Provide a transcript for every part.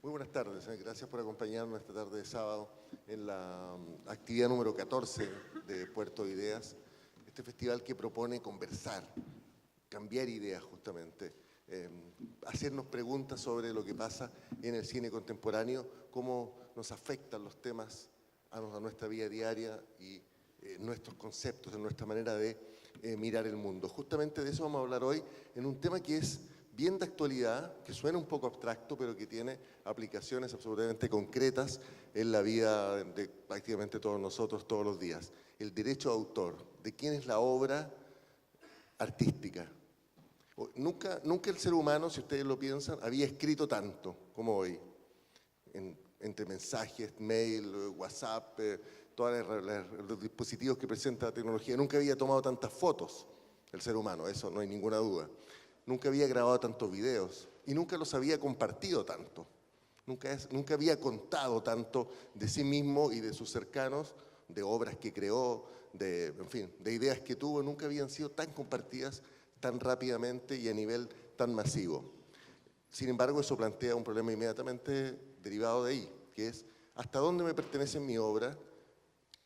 Muy buenas tardes, gracias por acompañarnos esta tarde de sábado en la actividad número 14 de Puerto de Ideas, este festival que propone conversar, cambiar ideas justamente, hacernos preguntas sobre lo que pasa en el cine contemporáneo, cómo nos afectan los temas a nuestra vida diaria y nuestros conceptos, en nuestra manera de mirar el mundo. Justamente de eso vamos a hablar hoy en un tema que es bien de actualidad, que suena un poco abstracto, pero que tiene aplicaciones absolutamente concretas en la vida de prácticamente todos nosotros, todos los días. El derecho de autor. ¿De quién es la obra artística? Nunca el ser humano, si ustedes lo piensan, había escrito tanto como hoy. Entre mensajes, mail, WhatsApp, todos los dispositivos que presenta la tecnología. Nunca había tomado tantas fotos el ser humano, eso no hay ninguna duda. Nunca había grabado tantos videos y nunca los había compartido tanto. Nunca había contado tanto de sí mismo y de sus cercanos, de obras que creó, en fin, de ideas que tuvo, nunca habían sido tan compartidas tan rápidamente y a nivel tan masivo. Sin embargo, eso plantea un problema inmediatamente derivado de ahí, que es ¿hasta dónde me pertenece mi obra?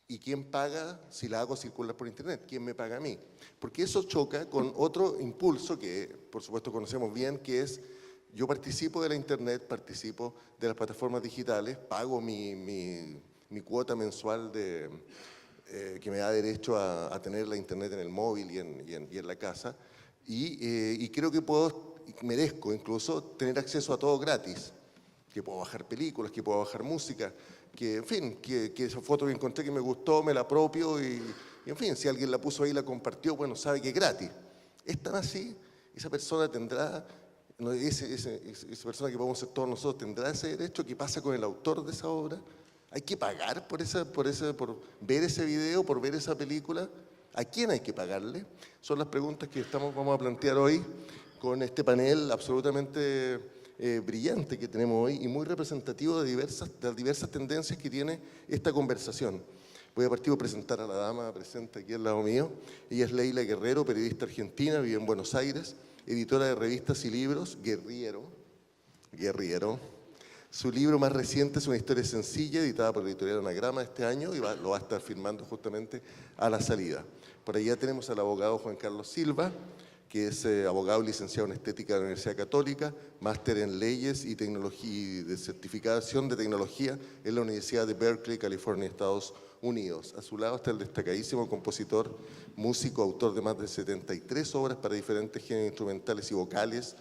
¿Y quién paga si la hago circular por internet? ¿Quién me paga a mí? Porque eso choca con otro impulso que, por supuesto, conocemos bien, que es yo participo de la internet, participo de las plataformas digitales, pago mi cuota mensual que me da derecho a tener la internet en el móvil y en la casa, y creo que merezco incluso tener acceso a todo gratis, que puedo bajar películas, que puedo bajar música, que, en fin, que esa foto que encontré que me gustó, me la apropio y, en fin, si alguien la puso ahí y la compartió, bueno, sabe que es gratis. ¿Es tan así? Esa persona tendrá, esa persona que podemos ser todos nosotros, ¿tendrá ese derecho? ¿Qué pasa con el autor de esa obra? ¿Hay que pagar por ver ese video, por ver esa película? ¿A quién hay que pagarle? Son las preguntas que vamos a plantear hoy con este panel absolutamente brillante que tenemos hoy y muy representativo de las diversas tendencias que tiene esta conversación. Voy a partir de presentar a la dama presente aquí al lado mío. Ella es Leila Guerrero, periodista argentina, vive en Buenos Aires, editora de revistas y libros, Guerriero. Su libro más reciente es Una historia sencilla, editada por la editorial Anagrama este año y lo va a estar firmando justamente a la salida. Por allá tenemos al abogado Juan Carlos Silva, que es abogado y licenciado en Estética de la Universidad Católica, máster en Leyes y Tecnología y de Certificación de Tecnología en la Universidad de Berkeley, California, Estados Unidos. A su lado está el destacadísimo compositor, músico, autor de más de 73 obras para diferentes géneros instrumentales y vocales,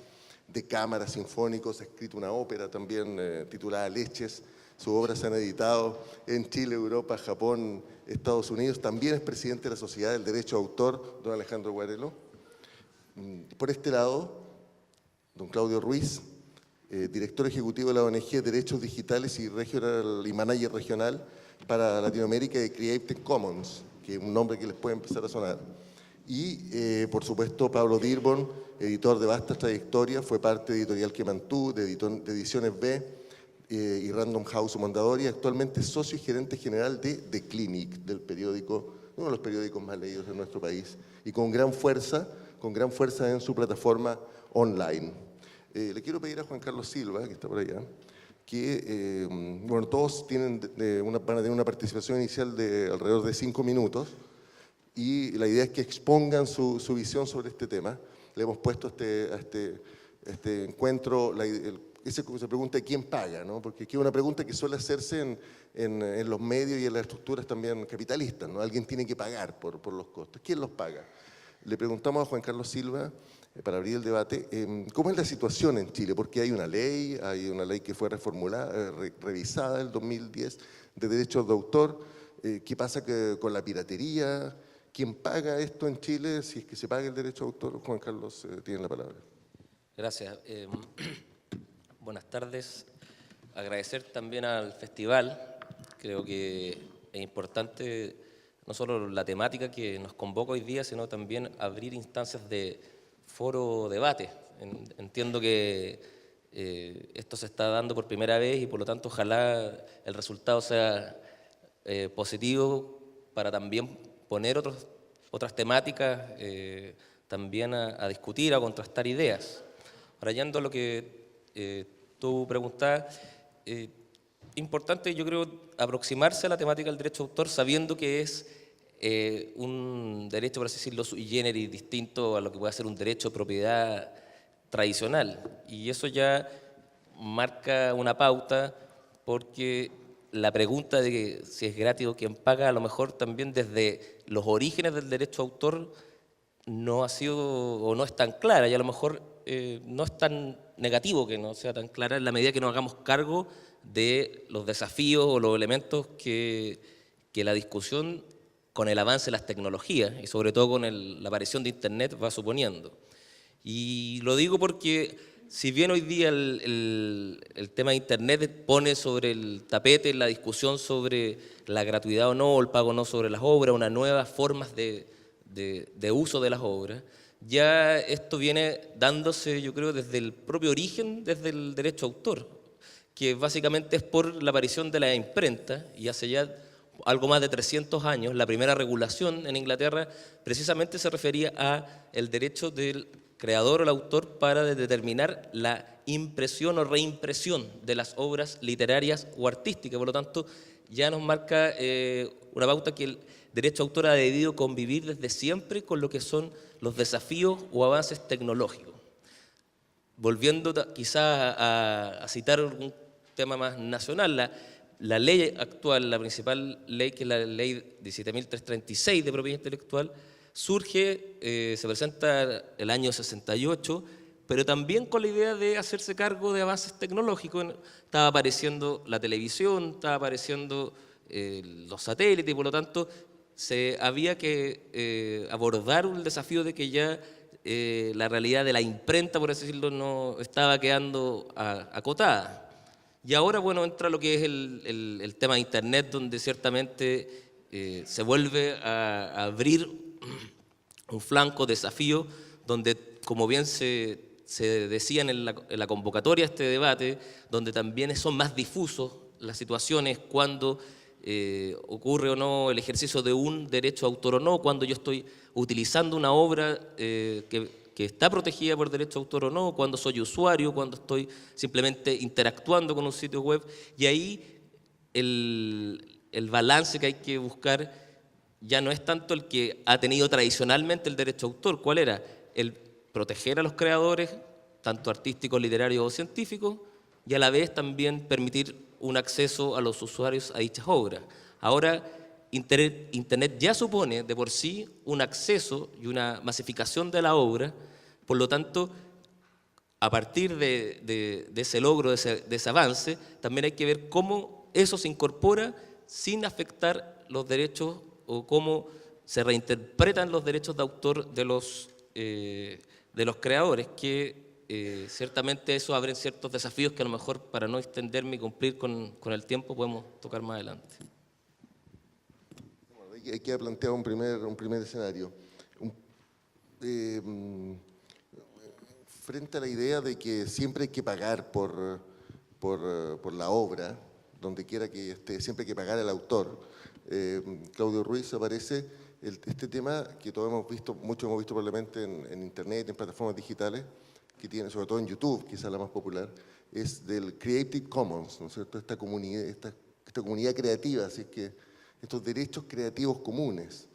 de cámara, sinfónicos, ha escrito una ópera también titulada Leches. Sus obras se han editado en Chile, Europa, Japón, Estados Unidos. También es presidente de la Sociedad del Derecho de Autor, don Alejandro Guarelo. Por este lado, don Claudio Ruiz, director ejecutivo de la ONG Derechos Digitales y manager regional para Latinoamérica de Creative Commons, que es un nombre que les puede empezar a sonar. Y, por supuesto, Pablo Dirborn, editor de vasta trayectoria, fue parte de Editorial que mantuvo, de Ediciones B y Random House Mondadori, y actualmente es socio y gerente general de The Clinic, del periódico, uno de los periódicos más leídos de nuestro país, y con gran fuerza en su plataforma online. Le quiero pedir a Juan Carlos Silva, que está por allá, que, bueno, todos van a tener una participación inicial de alrededor de 5 minutos, y la idea es que expongan su visión sobre este tema. Le hemos puesto a este encuentro, se pregunta de quién paga, ¿no? Porque aquí es una pregunta que suele hacerse en los medios y en las estructuras también capitalistas, ¿no? Alguien tiene que pagar por los costos. ¿Quién los paga? Le preguntamos a Juan Carlos Silva, para abrir el debate, ¿cómo es la situación en Chile? Porque hay una ley que fue reformulada, revisada en el 2010, de derechos de autor. ¿Qué pasa con la piratería? ¿Quién paga esto en Chile? Si es que se paga el derecho de autor. Juan Carlos, tiene la palabra. Gracias. Buenas tardes. Agradecer también al festival. Creo que es importante no solo la temática que nos convoca hoy día, sino también abrir instancias de foro debate. Entiendo que esto se está dando por primera vez y por lo tanto ojalá el resultado sea positivo para también poner otras temáticas también a discutir, a contrastar ideas. Ahora, yendo a lo que tú preguntabas, Importante, yo creo, aproximarse a la temática del derecho de autor sabiendo que es un derecho, por así decirlo, sui generis, distinto a lo que puede ser un derecho de propiedad tradicional. Y eso ya marca una pauta porque la pregunta de que si es gratis o quién paga, a lo mejor también desde los orígenes del derecho de autor no ha sido o no es tan clara, y a lo mejor no es tan negativo que no sea tan clara en la medida que nos hagamos cargo de los desafíos o los elementos que la discusión con el avance de las tecnologías y sobre todo con la aparición de Internet va suponiendo. Y lo digo porque si bien hoy día el tema de Internet pone sobre el tapete la discusión sobre la gratuidad o no, o el pago o no sobre las obras, unas nuevas formas de uso de las obras, ya esto viene dándose, yo creo, desde el propio origen, desde el derecho a autor, que básicamente es por la aparición de la imprenta, y hace ya algo más de 300 años, la primera regulación en Inglaterra precisamente se refería a el derecho del creador o el autor para determinar la impresión o reimpresión de las obras literarias o artísticas. Por lo tanto, ya nos marca una pauta que el derecho de autor ha debido convivir desde siempre con lo que son los desafíos o avances tecnológicos. Volviendo quizás a citar un tema más nacional, la ley actual, la principal ley, que es la ley 17.336 de propiedad intelectual, surge, se presenta el año 68, pero también con la idea de hacerse cargo de avances tecnológicos. Estaba apareciendo la televisión, estaba apareciendo los satélites, y por lo tanto había que abordar un desafío de que ya la realidad de la imprenta, por así decirlo, no estaba quedando acotada. Y ahora, bueno, entra lo que es el tema de Internet, donde ciertamente se vuelve a abrir un flanco desafío, donde, como bien se decían en la convocatoria a este debate, donde también son más difusos las situaciones cuando ocurre o no el ejercicio de un derecho de autor o no, cuando yo estoy utilizando una obra que está protegida por derecho de autor o no, cuando soy usuario, cuando estoy simplemente interactuando con un sitio web. Y ahí el balance que hay que buscar ya no es tanto el que ha tenido tradicionalmente el derecho de autor. ¿Cuál era? El proteger a los creadores, tanto artísticos, literarios o científicos, y a la vez también permitir un acceso a los usuarios a dichas obras. Ahora, Internet ya supone de por sí un acceso y una masificación de la obra, por lo tanto, a partir de ese logro, de ese avance, también hay que ver cómo eso se incorpora sin afectar los derechos o cómo se reinterpretan los derechos de autor de los creadores, que ciertamente eso abre ciertos desafíos que a lo mejor, para no extenderme y cumplir con el tiempo, podemos tocar más adelante. Hay que plantear un primer escenario. Frente a la idea de que siempre hay que pagar por la obra, donde quiera que esté, siempre hay que pagar al autor, Claudio Ruiz, aparece este tema que todos hemos visto, muchos hemos visto probablemente en Internet, en plataformas digitales, que tiene, sobre todo en YouTube, quizás la más popular, es del Creative Commons, ¿no es cierto? Esta comunidad creativa, así que estos derechos creativos comunes.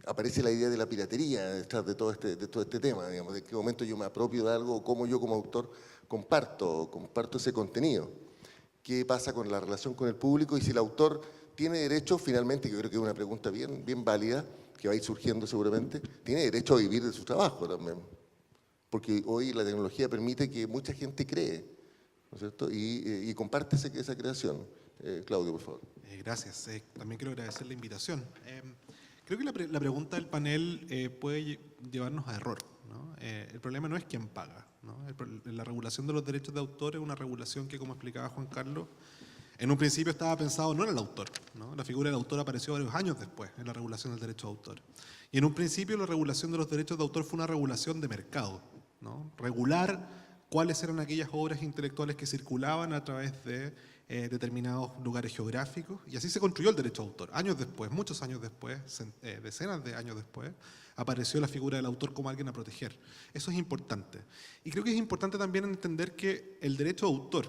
Aparece la idea de la piratería detrás de todo este tema, digamos, de qué momento yo me apropio de algo, o cómo yo como autor comparto ese contenido. ¿Qué pasa con la relación con el público? Y si el autor tiene derecho, finalmente, que yo creo que es una pregunta bien válida, que va a ir surgiendo seguramente, tiene derecho a vivir de su trabajo también. Porque hoy la tecnología permite que mucha gente cree, ¿no es cierto? Y comparte esa creación. Claudio, por favor. Gracias. También quiero agradecer la invitación. Creo que la pregunta del panel puede llevarnos a error, ¿no? El problema no es quién paga, ¿no? La regulación de los derechos de autor es una regulación que, como explicaba Juan Carlos, en un principio estaba pensado no en el autor, ¿no? La figura del autor apareció varios años después en la regulación del derecho de autor. Y en un principio la regulación de los derechos de autor fue una regulación de mercado, ¿no? Regular cuáles eran aquellas obras intelectuales que circulaban a través de determinados lugares geográficos, y así se construyó el derecho de autor. Años después, muchos años después, decenas de años después, apareció la figura del autor como alguien a proteger. Eso es importante. Y creo que es importante también entender que el derecho de autor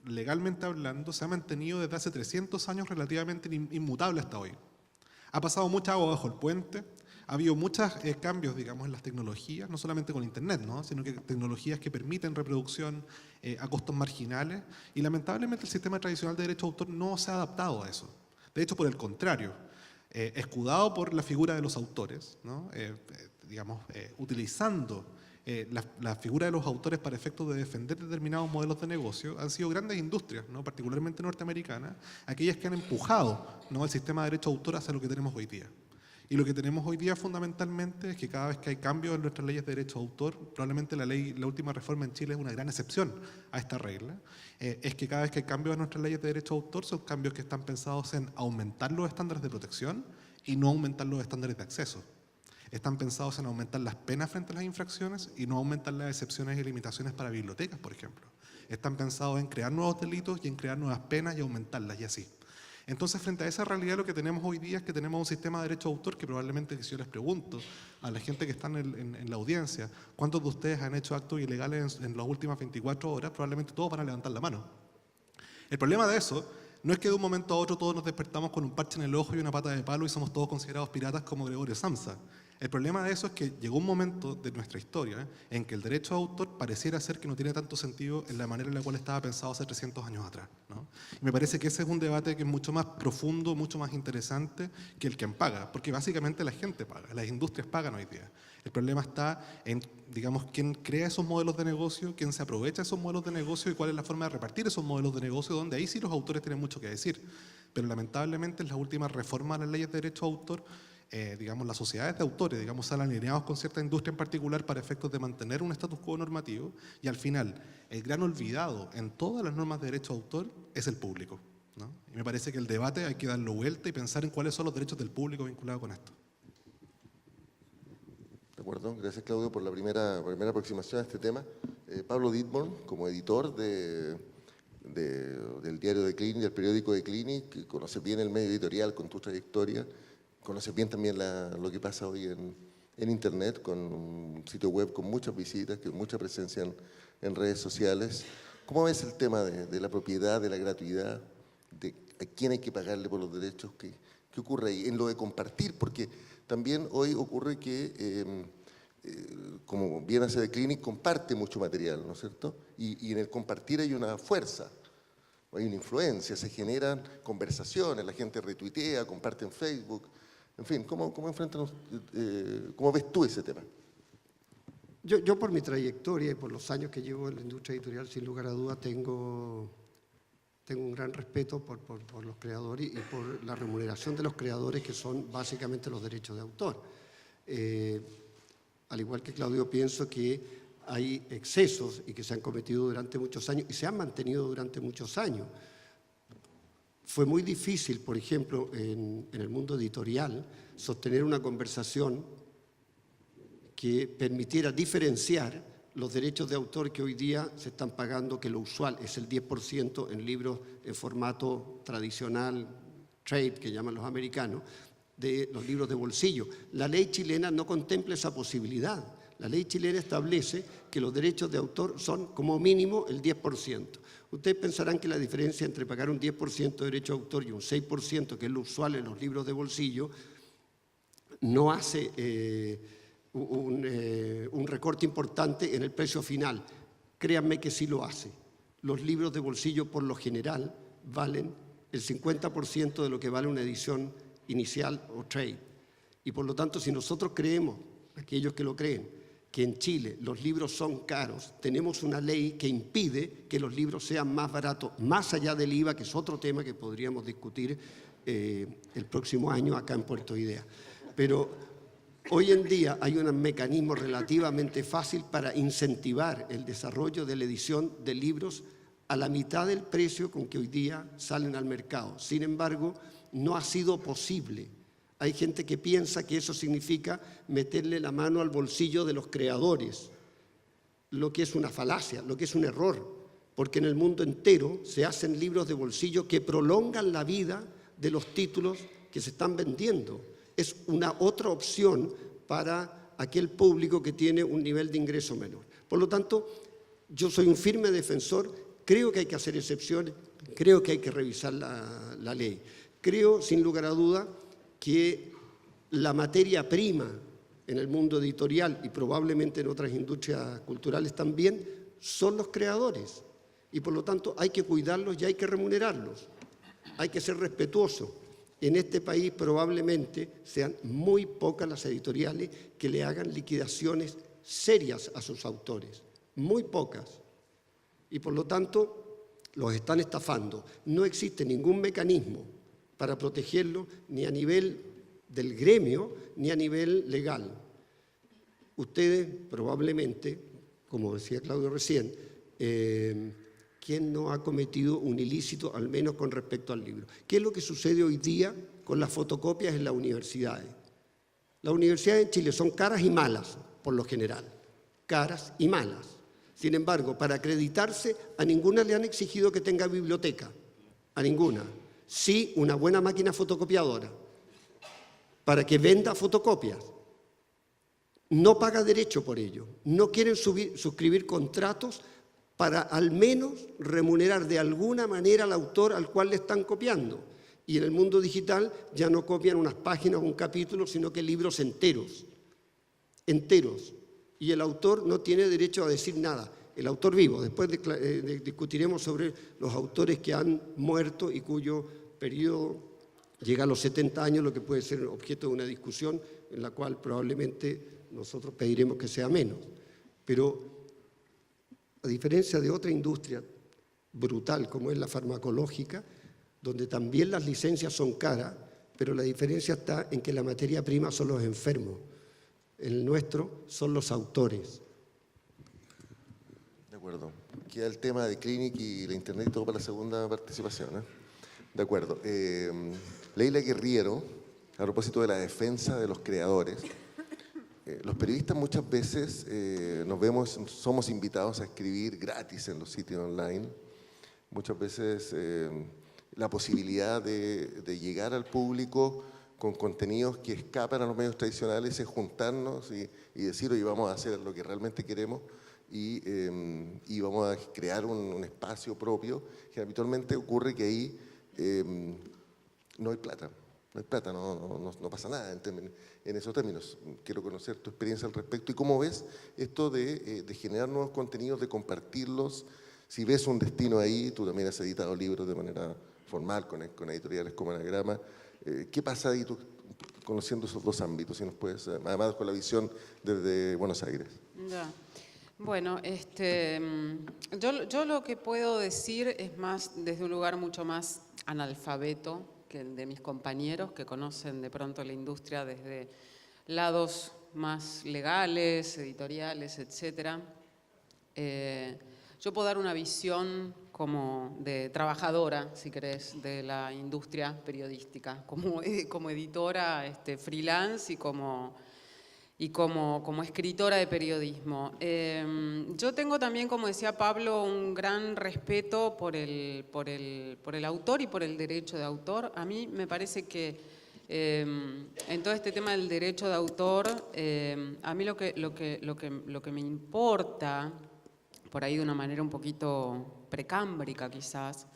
legalmente hablando, se ha mantenido desde hace 300 años relativamente inmutable hasta hoy. Ha pasado mucha agua bajo el puente, ha habido muchos cambios, digamos, en las tecnologías, no solamente con Internet, ¿no? Sino que tecnologías que permiten reproducción a costos marginales, y lamentablemente el sistema tradicional de derecho de autor no se ha adaptado a eso. De hecho, por el contrario, escudado por la figura de los autores, ¿no? Utilizando la figura de los autores para efectos de defender determinados modelos de negocio, han sido grandes industrias, ¿no? Particularmente norteamericanas, aquellas que han empujado, ¿no?, el sistema de derecho de autor hacia lo que tenemos hoy día. Y lo que tenemos hoy día fundamentalmente es que cada vez que hay cambios en nuestras leyes de derecho de autor, probablemente la última reforma en Chile es una gran excepción a esta regla, es que cada vez que hay cambios en nuestras leyes de derecho de autor son cambios que están pensados en aumentar los estándares de protección y no aumentar los estándares de acceso. Están pensados en aumentar las penas frente a las infracciones y no aumentar las excepciones y limitaciones para bibliotecas, por ejemplo. Están pensados en crear nuevos delitos y en crear nuevas penas y aumentarlas y así. Entonces, frente a esa realidad, lo que tenemos hoy día es que tenemos un sistema de derecho de autor que probablemente, si yo les pregunto a la gente que está en la audiencia, ¿cuántos de ustedes han hecho actos ilegales en las últimas 24 horas? Probablemente todos van a levantar la mano. El problema de eso no es que de un momento a otro todos nos despertamos con un parche en el ojo y una pata de palo y somos todos considerados piratas como Gregorio Samsa. El problema de eso es que llegó un momento de nuestra historia en que el derecho de autor pareciera ser que no tiene tanto sentido en la manera en la cual estaba pensado hace 300 años atrás, ¿no? Y me parece que ese es un debate que es mucho más profundo, mucho más interesante que el quien paga, porque básicamente la gente paga, las industrias pagan hoy día. El problema está en, digamos, quién crea esos modelos de negocio, quién se aprovecha de esos modelos de negocio y cuál es la forma de repartir esos modelos de negocio, donde ahí sí los autores tienen mucho que decir. Pero lamentablemente en las últimas reformas a las leyes de derecho de autor, digamos, las sociedades de autores, digamos, salen alineados con cierta industria en particular para efectos de mantener un status quo normativo, y al final, el gran olvidado en todas las normas de derecho de autor es el público, ¿no? Y me parece que el debate hay que darlo vuelta y pensar en cuáles son los derechos del público vinculados con esto. De acuerdo, gracias Claudio por la primera aproximación a este tema. Pablo Dittborn, como editor del diario de Clinic, del periódico de Clinic, que conoce bien el medio editorial con tu trayectoria, conoce bien también lo que pasa hoy en Internet, con un sitio web con muchas visitas, con mucha presencia en redes sociales. ¿Cómo ves el tema de la propiedad, de la gratuidad, de a quién hay que pagarle por los derechos? ¿Qué ocurre ahí? En lo de compartir, porque también hoy ocurre que, como bien hace The Clinic, comparte mucho material, ¿no es cierto? Y en el compartir hay una fuerza, hay una influencia, se generan conversaciones, la gente retuitea, comparte en Facebook. En fin, ¿cómo ves tú ese tema? Yo por mi trayectoria y por los años que llevo en la industria editorial, sin lugar a dudas, tengo un gran respeto por los creadores y por la remuneración de los creadores, que son básicamente los derechos de autor. Al igual que Claudio, pienso que hay excesos y que se han cometido durante muchos años y se han mantenido durante muchos años. Fue muy difícil, por ejemplo, en el mundo editorial, sostener una conversación que permitiera diferenciar los derechos de autor que hoy día se están pagando, que lo usual es el 10% en libros en formato tradicional, trade, que llaman los americanos, de los libros de bolsillo. La ley chilena no contempla esa posibilidad. La ley chilena establece que los derechos de autor son como mínimo el 10%. Ustedes pensarán que la diferencia entre pagar un 10% de derecho de autor y un 6%, que es lo usual en los libros de bolsillo, no hace un recorte importante en el precio final. Créanme que sí lo hace. Los libros de bolsillo, por lo general, valen el 50% de lo que vale una edición inicial o trade. Y por lo tanto, si nosotros creemos, aquellos que lo creen, que en Chile los libros son caros, tenemos una ley que impide que los libros sean más baratos, más allá del IVA, que es otro tema que podríamos discutir el próximo año acá en Puerto Idea. Pero hoy en día hay un mecanismo relativamente fácil para incentivar el desarrollo de la edición de libros a la mitad del precio con que hoy día salen al mercado. Sin embargo, no ha sido posible. Hay gente que piensa que eso significa meterle la mano al bolsillo de los creadores, lo que es una falacia, lo que es un error, porque en el mundo entero se hacen libros de bolsillo que prolongan la vida de los títulos que se están vendiendo. Es una otra opción para aquel público que tiene un nivel de ingreso menor. Por lo tanto, yo soy un firme defensor Creo que hay que hacer excepciones, creo que hay que revisar la ley. Creo, sin lugar a duda, que la materia prima en el mundo editorial y probablemente en otras industrias culturales también son los creadores. Y por lo tanto hay que cuidarlos y hay que remunerarlos. Hay que ser respetuosos. En este país probablemente sean muy pocas las editoriales que le hagan liquidaciones serias a sus autores. Muy pocas. Y por lo tanto los están estafando. No existe ningún mecanismo para protegerlos ni a nivel del gremio ni a nivel legal. Ustedes probablemente, como decía Claudio recién, ¿quién no ha cometido un ilícito, al menos con respecto al libro? ¿Qué es lo que sucede hoy día con las fotocopias en las universidades? Las universidades en Chile son caras y malas, por lo general. Caras y malas. Sin embargo, para acreditarse, a ninguna le han exigido que tenga biblioteca. A ninguna. Sí, una buena máquina fotocopiadora. Para que venda fotocopias. No paga derecho por ello. No quieren suscribir contratos para al menos remunerar de alguna manera al autor al cual le están copiando. Y en el mundo digital ya no copian unas páginas o un capítulo, sino que libros enteros. Enteros. Y el autor no tiene derecho a decir nada. El autor vivo. Después discutiremos sobre los autores que han muerto y cuyo periodo llega a los 70 años, lo que puede ser objeto de una discusión en la cual probablemente nosotros pediremos que sea menos. Pero a diferencia de otra industria brutal como es la farmacológica, donde también las licencias son caras, pero la diferencia está en que la materia prima son los enfermos. El nuestro son los autores. De acuerdo. Queda el tema de Clinic y la Internet y todo para la segunda participación, ¿eh? De acuerdo. Leila Guerriero, a propósito de la defensa de los creadores, los periodistas muchas veces somos invitados a escribir gratis en los sitios online. Muchas veces la posibilidad de llegar al público con contenidos que escapan a los medios tradicionales es juntarnos y decir, oye, vamos a hacer lo que realmente queremos y vamos a crear un espacio propio, que habitualmente ocurre que ahí no hay plata. No hay plata, no pasa nada en esos términos. Quiero conocer tu experiencia al respecto y cómo ves esto de generar nuevos contenidos, de compartirlos. Si ves un destino ahí, tú también has editado libros de manera formal con editoriales como Anagrama. ¿Qué pasa ahí tú, conociendo esos dos ámbitos? Si nos puedes, además con la visión desde Buenos Aires. Ya. Bueno, yo lo que puedo decir es más desde un lugar mucho más analfabeto que el de mis compañeros que conocen de pronto la industria desde lados más legales, editoriales, etc. Yo puedo dar una visión como de trabajadora, si querés, de la industria periodística, como editora freelance y como escritora de periodismo. Yo tengo también, como decía Pablo, un gran respeto por el autor y por el derecho de autor. A mí me parece que en todo este tema del derecho de autor, a mí lo que me importa, por ahí de una manera un poquito precámbrica quizás,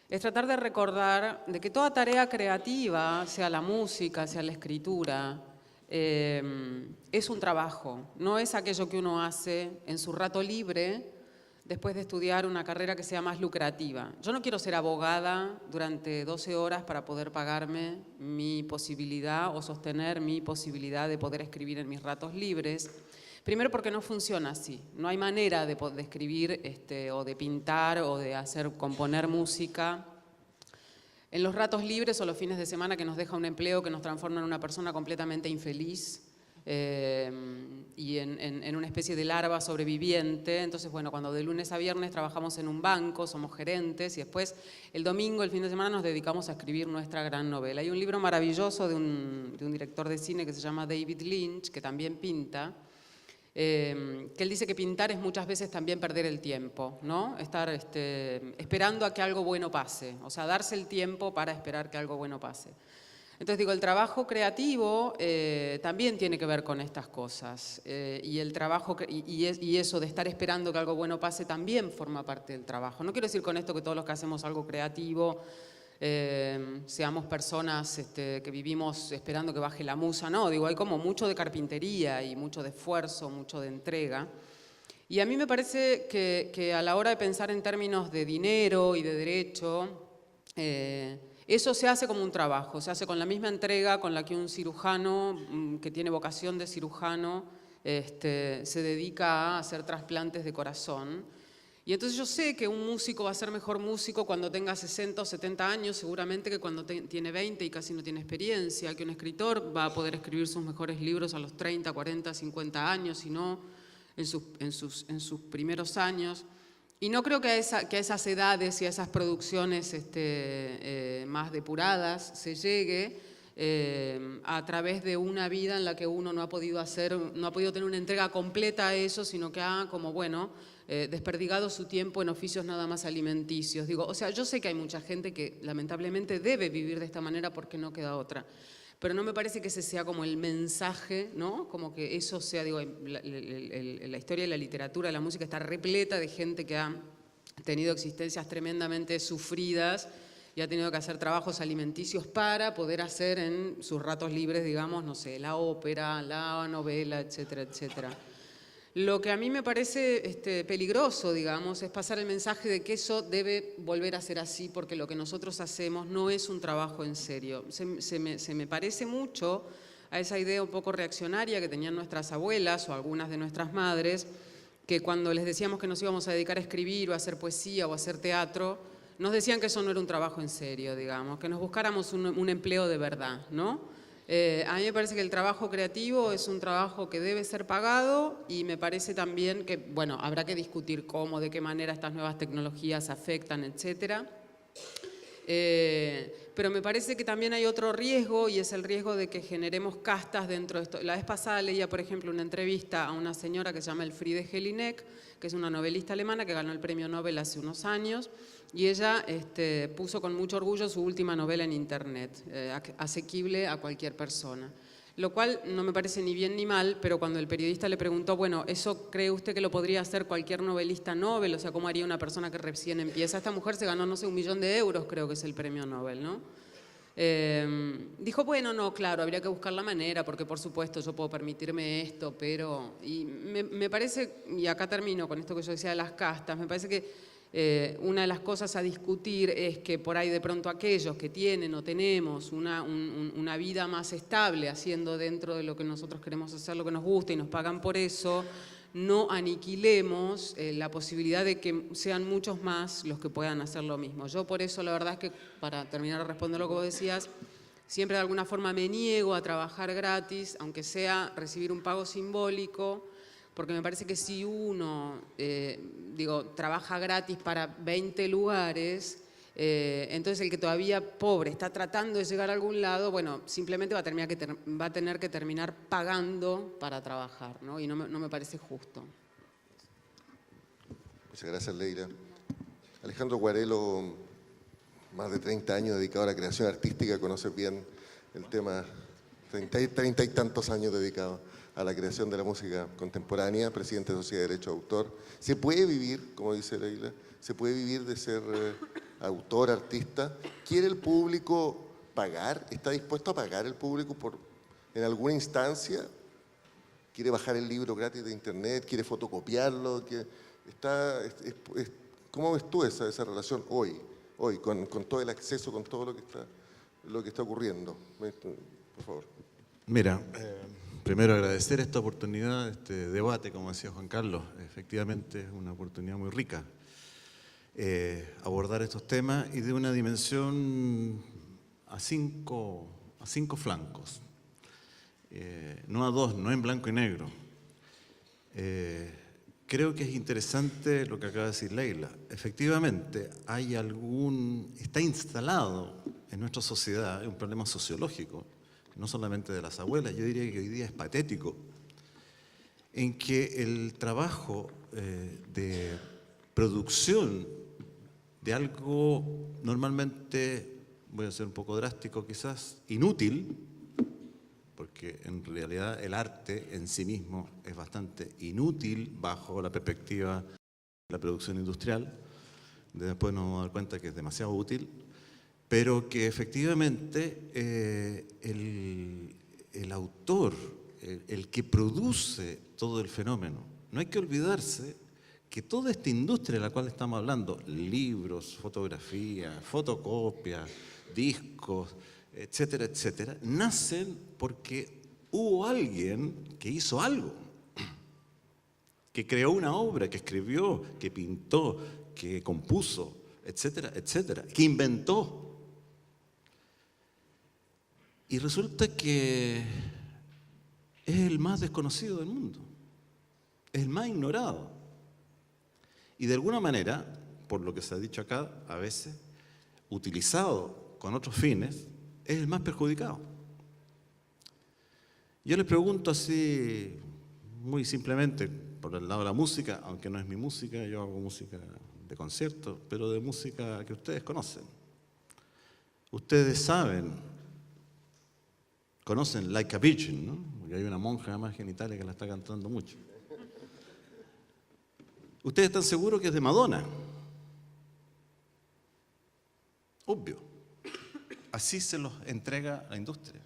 es tratar de recordar de que toda tarea creativa, sea la música, sea la escritura, es un trabajo, no es aquello que uno hace en su rato libre después de estudiar una carrera que sea más lucrativa. Yo no quiero ser abogada durante 12 horas para poder pagarme mi posibilidad o sostener mi posibilidad de poder escribir en mis ratos libres. Primero porque no funciona así, no hay manera de escribir o de pintar o de componer música en los ratos libres o los fines de semana que nos deja un empleo que nos transforma en una persona completamente infeliz y en una especie de larva sobreviviente. Entonces, bueno, cuando de lunes a viernes trabajamos en un banco, somos gerentes y después el domingo, el fin de semana, nos dedicamos a escribir nuestra gran novela. Hay un libro maravilloso de un director de cine que se llama David Lynch, que también pinta, que él dice que pintar es muchas veces también perder el tiempo, ¿no? Estar esperando a que algo bueno pase, o sea, darse el tiempo para esperar que algo bueno pase. Entonces digo, el trabajo creativo también tiene que ver con estas cosas y el trabajo y eso de estar esperando que algo bueno pase también forma parte del trabajo. No quiero decir con esto que todos los que hacemos algo creativo seamos personas que vivimos esperando que baje la musa, no, digo, hay como mucho de carpintería y mucho de esfuerzo, mucho de entrega. Y a mí me parece que a la hora de pensar en términos de dinero y de derecho, eso se hace como un trabajo, se hace con la misma entrega con la que un cirujano que tiene vocación de cirujano se dedica a hacer trasplantes de corazón. Y entonces yo sé que un músico va a ser mejor músico cuando tenga 60 o 70 años, seguramente que cuando tiene 20 y casi no tiene experiencia, que un escritor va a poder escribir sus mejores libros a los 30, 40, 50 años, y no en sus primeros años. Y no creo que a esas edades y a esas producciones más depuradas se llegue a través de una vida en la que uno no ha podido tener una entrega completa a eso, sino que ha desperdigado su tiempo en oficios nada más alimenticios. Digo, o sea, yo sé que hay mucha gente que lamentablemente debe vivir de esta manera porque no queda otra. Pero no me parece que ese sea como el mensaje, ¿no? Como que eso sea, digo, la historia de la literatura, la música está repleta de gente que ha tenido existencias tremendamente sufridas y ha tenido que hacer trabajos alimenticios para poder hacer en sus ratos libres, digamos, no sé, la ópera, la novela, etcétera, etcétera. Lo que a mí me parece peligroso, digamos, es pasar el mensaje de que eso debe volver a ser así porque lo que nosotros hacemos no es un trabajo en serio. Se me parece mucho a esa idea un poco reaccionaria que tenían nuestras abuelas o algunas de nuestras madres, que cuando les decíamos que nos íbamos a dedicar a escribir o a hacer poesía o a hacer teatro, nos decían que eso no era un trabajo en serio, digamos, que nos buscáramos un empleo de verdad, ¿no? A mí me parece que el trabajo creativo es un trabajo que debe ser pagado y me parece también que, bueno, habrá que discutir cómo, de qué manera estas nuevas tecnologías afectan, etcétera. Pero me parece que también hay otro riesgo y es el riesgo de que generemos castas dentro de esto. La vez pasada leía, por ejemplo, una entrevista a una señora que se llama Elfriede Jelinek, que es una novelista alemana que ganó el premio Nobel hace unos años, y ella puso con mucho orgullo su última novela en internet, asequible a cualquier persona. Lo cual no me parece ni bien ni mal, pero cuando el periodista le preguntó, bueno, ¿eso cree usted que lo podría hacer cualquier novelista Nobel? O sea, ¿cómo haría una persona que recién empieza? Esta mujer se ganó, no sé, 1 millón de euros, creo que es el premio Nobel, ¿no? Dijo, bueno, no, claro, habría que buscar la manera, porque por supuesto yo puedo permitirme esto, pero... Y me parece, y acá termino con esto que yo decía de las castas, me parece que una de las cosas a discutir es que por ahí de pronto aquellos que tienen o tenemos una vida más estable haciendo dentro de lo que nosotros queremos hacer, lo que nos gusta y nos pagan por eso, no aniquilemos la posibilidad de que sean muchos más los que puedan hacer lo mismo. Yo por eso la verdad es que, para terminar de responder lo que vos decías, siempre de alguna forma me niego a trabajar gratis, aunque sea recibir un pago simbólico, porque me parece que si uno, trabaja gratis para 20 lugares, entonces el que todavía pobre está tratando de llegar a algún lado, bueno, simplemente va a tener que terminar pagando para trabajar, ¿no? Y no me parece justo. Muchas gracias, Leila. Alejandro Guarelo, más de 30 años dedicado a la creación artística, conoce bien el tema, 30 y tantos años dedicados a la creación de la música contemporánea, presidente de Sociedad de Derecho de Autor. ¿Se puede vivir, como dice Leila, se puede vivir de ser autor, artista? ¿Quiere el público pagar? ¿Está dispuesto a pagar el público en alguna instancia? ¿Quiere bajar el libro gratis de internet? ¿Quiere fotocopiarlo? ¿Cómo ves tú esa relación hoy con todo el acceso, con todo lo que está ocurriendo? Por favor. Mira, primero agradecer esta oportunidad, este debate, como decía Juan Carlos. Efectivamente es una oportunidad muy rica abordar estos temas y de una dimensión a cinco flancos, no a dos, no en blanco y negro. Creo que es interesante lo que acaba de decir Leila. Efectivamente, está instalado en nuestra sociedad un problema sociológico, no solamente de las abuelas, yo diría que hoy día es patético, en que el trabajo de producción de algo normalmente voy a ser un poco drástico quizás, inútil, porque en realidad el arte en sí mismo es bastante inútil bajo la perspectiva de la producción industrial. Después nos vamos a dar cuenta que es demasiado útil, pero que efectivamente el autor, el que produce todo el fenómeno, no hay que olvidarse que toda esta industria de la cual estamos hablando, libros, fotografía, fotocopias, discos, etcétera, etcétera, nacen porque hubo alguien que hizo algo, que creó una obra, que escribió, que pintó, que compuso, etcétera, etcétera, que inventó. Y resulta que es el más desconocido del mundo, es el más ignorado. Y de alguna manera, por lo que se ha dicho acá, a veces, utilizado con otros fines, es el más perjudicado. Yo les pregunto así, muy simplemente, por el lado de la música, aunque no es mi música, yo hago música de concierto, pero de música que ustedes conocen. Ustedes saben, conocen Like a Virgin, ¿no? Porque hay una monja además en Italia que la está cantando mucho. Ustedes están seguros que es de Madonna. Obvio. Así se los entrega la industria.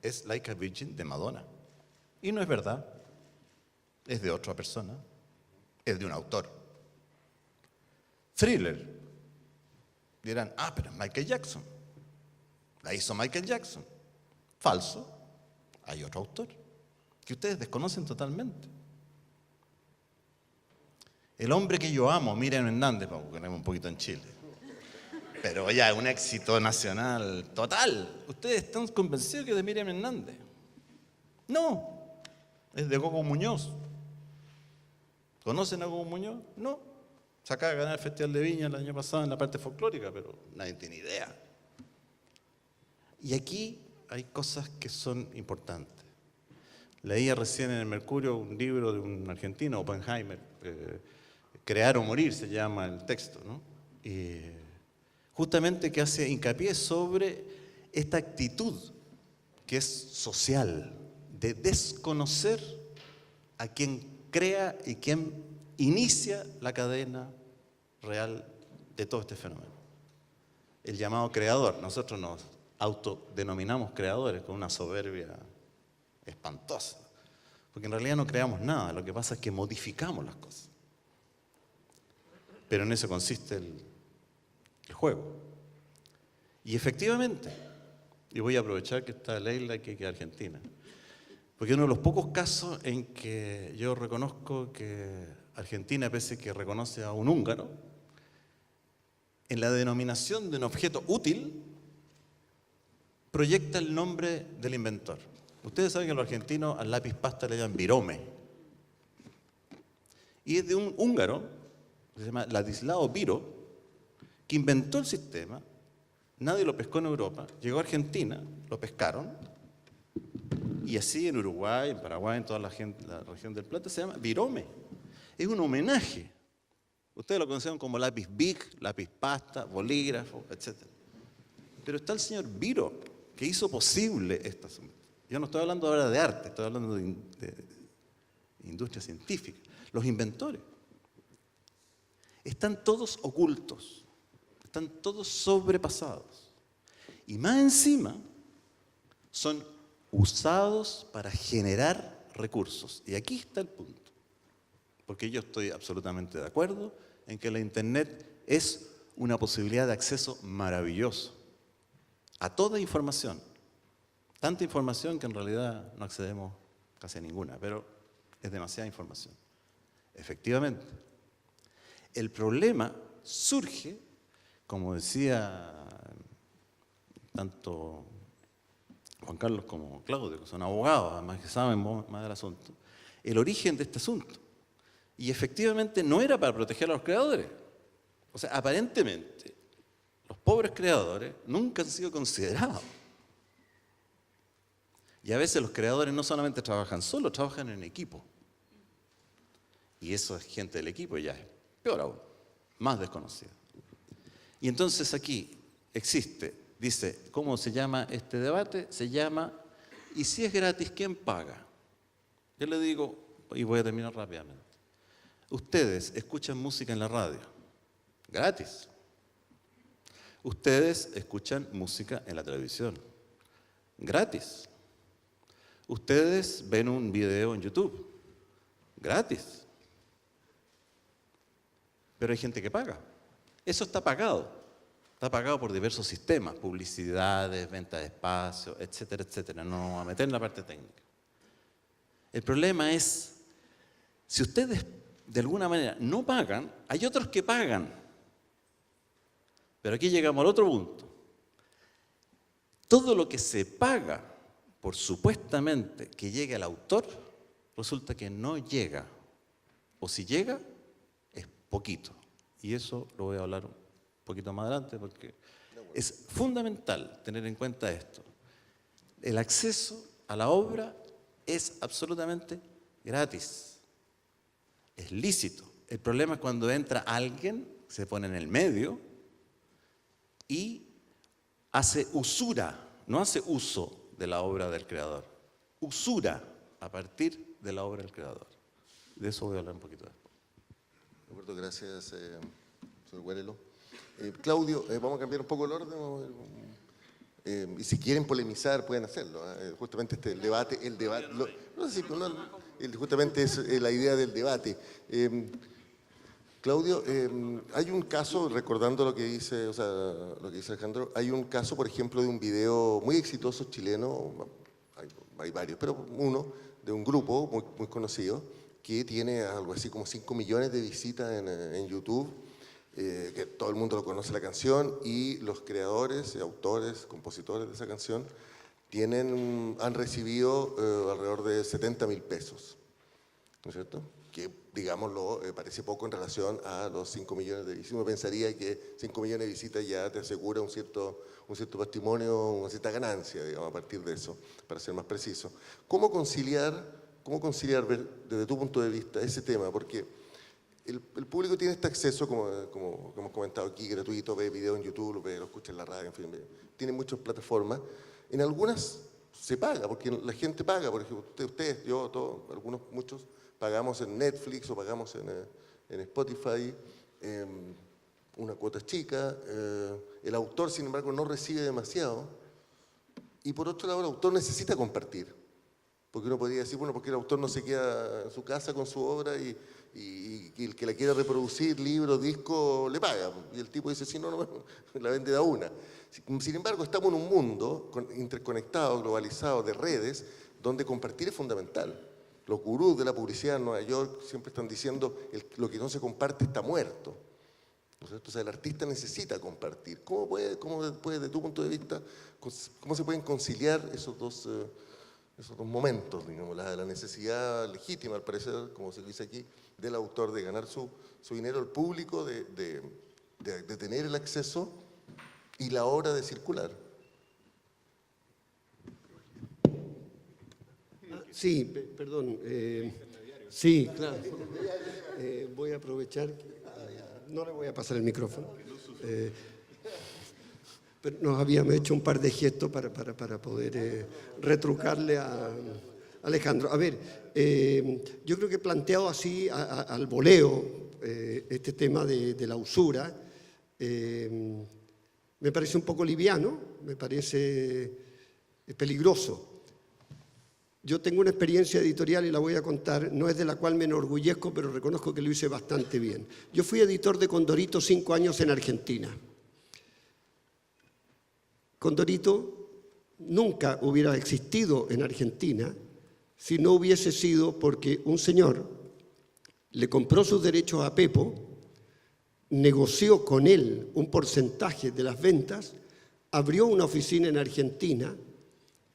Es Like a Virgin de Madonna. Y no es verdad. Es de otra persona. Es de un autor. Thriller. Dirán, pero es Michael Jackson. La hizo Michael Jackson. Falso. Hay otro autor que ustedes desconocen totalmente. El hombre que yo amo, Miriam Hernández, para ponerme un poquito en Chile. Pero ya, un éxito nacional total. ¿Ustedes están convencidos que es de Miriam Hernández? No, es de Gogo Muñoz. ¿Conocen a Gogo Muñoz? No. Se acaba de ganar el Festival de Viña el año pasado en la parte folclórica, pero nadie tiene idea. Y aquí hay cosas que son importantes. Leía recién en el Mercurio un libro de un argentino, Oppenheimer, Crear o morir se llama el texto, ¿no? Justamente que hace hincapié sobre esta actitud que es social, de desconocer a quien crea y quien inicia la cadena real de todo este fenómeno. El llamado creador. Nosotros nos autodenominamos creadores con una soberbia espantosa, porque en realidad no creamos nada, lo que pasa es que modificamos las cosas. Pero en eso consiste el juego. Y efectivamente, y voy a aprovechar que está Leila aquí, que es argentina, porque es uno de los pocos casos en que yo reconozco que Argentina, pese a que reconoce a un húngaro, en la denominación de un objeto útil, proyecta el nombre del inventor. Ustedes saben que los argentinos al lápiz pasta le llaman virome. Y es de un húngaro, que se llama Ladislao Biro, que inventó el sistema, nadie lo pescó en Europa, llegó a Argentina, lo pescaron, y así en Uruguay, en Paraguay, en toda la región del Plata, se llama virome. Es un homenaje. Ustedes lo conocen como lápiz Bic, lápiz pasta, bolígrafo, etc. Pero está el señor Biro, que hizo posible este asunto. Yo no estoy hablando ahora de arte, estoy hablando de industria científica. Los inventores están todos ocultos, están todos sobrepasados. Y más encima, son usados para generar recursos. Y aquí está el punto. Porque yo estoy absolutamente de acuerdo en que la Internet es una posibilidad de acceso maravilloso a toda información. Tanta información que en realidad no accedemos casi a ninguna, pero es demasiada información. Efectivamente. El problema surge, como decía tanto Juan Carlos como Claudio, que son abogados, además que saben más del asunto, el origen de este asunto. Y efectivamente no era para proteger a los creadores. O sea, aparentemente, los pobres creadores nunca han sido considerados. Y a veces los creadores no solamente trabajan solos, trabajan en equipo. Y eso es gente del equipo ya es peor aún, más desconocida. Y entonces aquí existe Dice, ¿cómo se llama este debate? Se llama, ¿y si es gratis, quién paga? Yo le digo, y voy a terminar rápidamente. Ustedes escuchan música en la radio, gratis. Ustedes escuchan música en la televisión, gratis. Ustedes ven un video en YouTube, gratis. Pero hay gente que paga. Eso está pagado. Está pagado por diversos sistemas, publicidades, venta de espacios, etcétera, etcétera. No vamos a meter en la parte técnica. El problema es, si ustedes de alguna manera no pagan, hay otros que pagan. Pero aquí llegamos al otro punto. Todo lo que se paga por supuestamente que llegue al autor, resulta que no llega. O si llega, es poquito. Y eso lo voy a hablar un poquito más adelante porque es fundamental tener en cuenta esto. El acceso a la obra es absolutamente gratis. Es lícito. El problema es cuando entra alguien, se pone en el medio y hace usura, no hace uso de la obra del creador. Usura a partir de la obra del creador. De eso voy a hablar un poquito después. De acuerdo, gracias, señor Guarelo. Claudio, vamos a cambiar un poco el orden. Y si quieren polemizar, pueden hacerlo. Justamente el debate justamente es la idea del debate. Claudio, hay un caso, recordando lo que dice, lo que dice Alejandro, hay un caso, por ejemplo, de un video muy exitoso chileno, hay varios, pero uno de un grupo muy conocido, que tiene algo así como 5 millones de visitas en YouTube, que todo el mundo lo conoce la canción, y los creadores, autores, compositores de esa canción han recibido alrededor de 70.000 pesos, ¿no es cierto? Que, digámoslo, parece poco en relación a los 5 millones de visitas. Uno pensaría que 5 millones de visitas ya te asegura un cierto patrimonio, una cierta ganancia, digamos, a partir de eso, para ser más preciso. ¿Cómo conciliar desde tu punto de vista ese tema? Porque el público tiene este acceso, como hemos comentado aquí, gratuito, ve video en YouTube, lo escucha en la radio, en fin, tiene muchas plataformas. En algunas se paga, porque la gente paga, por ejemplo, ustedes, yo, todos, muchos pagamos en Netflix o pagamos en Spotify, una cuota chica, el autor, sin embargo, no recibe demasiado, y por otro lado el autor necesita compartir. Porque uno podría decir, bueno, porque el autor no se queda en su casa con su obra y el que la quiera reproducir, libro, disco, le paga. Y el tipo dice, si no, la vende de a una. Sin embargo, estamos en un mundo interconectado, globalizado, de redes, donde compartir es fundamental. Los gurús de la publicidad en Nueva York siempre están diciendo lo que no se comparte está muerto. ¿No es cierto? O sea, el artista necesita compartir. ¿Cómo puede, desde tu punto de vista, cómo se pueden conciliar esos dos momentos, digamos, la necesidad legítima, al parecer, como se dice aquí, del autor de ganar su dinero, el público de tener el acceso y la hora de circular? Sí, perdón. Sí, claro. Voy a aprovechar. No le voy a pasar el micrófono. Pero nos habíamos hecho un par de gestos para poder retrucarle a Alejandro. A ver, yo creo que planteado así al voleo este tema de la usura, me parece un poco liviano, me parece peligroso. Yo tengo una experiencia editorial y la voy a contar, no es de la cual me enorgullezco, pero reconozco que lo hice bastante bien. Yo fui editor de Condorito 5 años en Argentina. Condorito nunca hubiera existido en Argentina si no hubiese sido porque un señor le compró sus derechos a Pepo, negoció con él un porcentaje de las ventas, abrió una oficina en Argentina,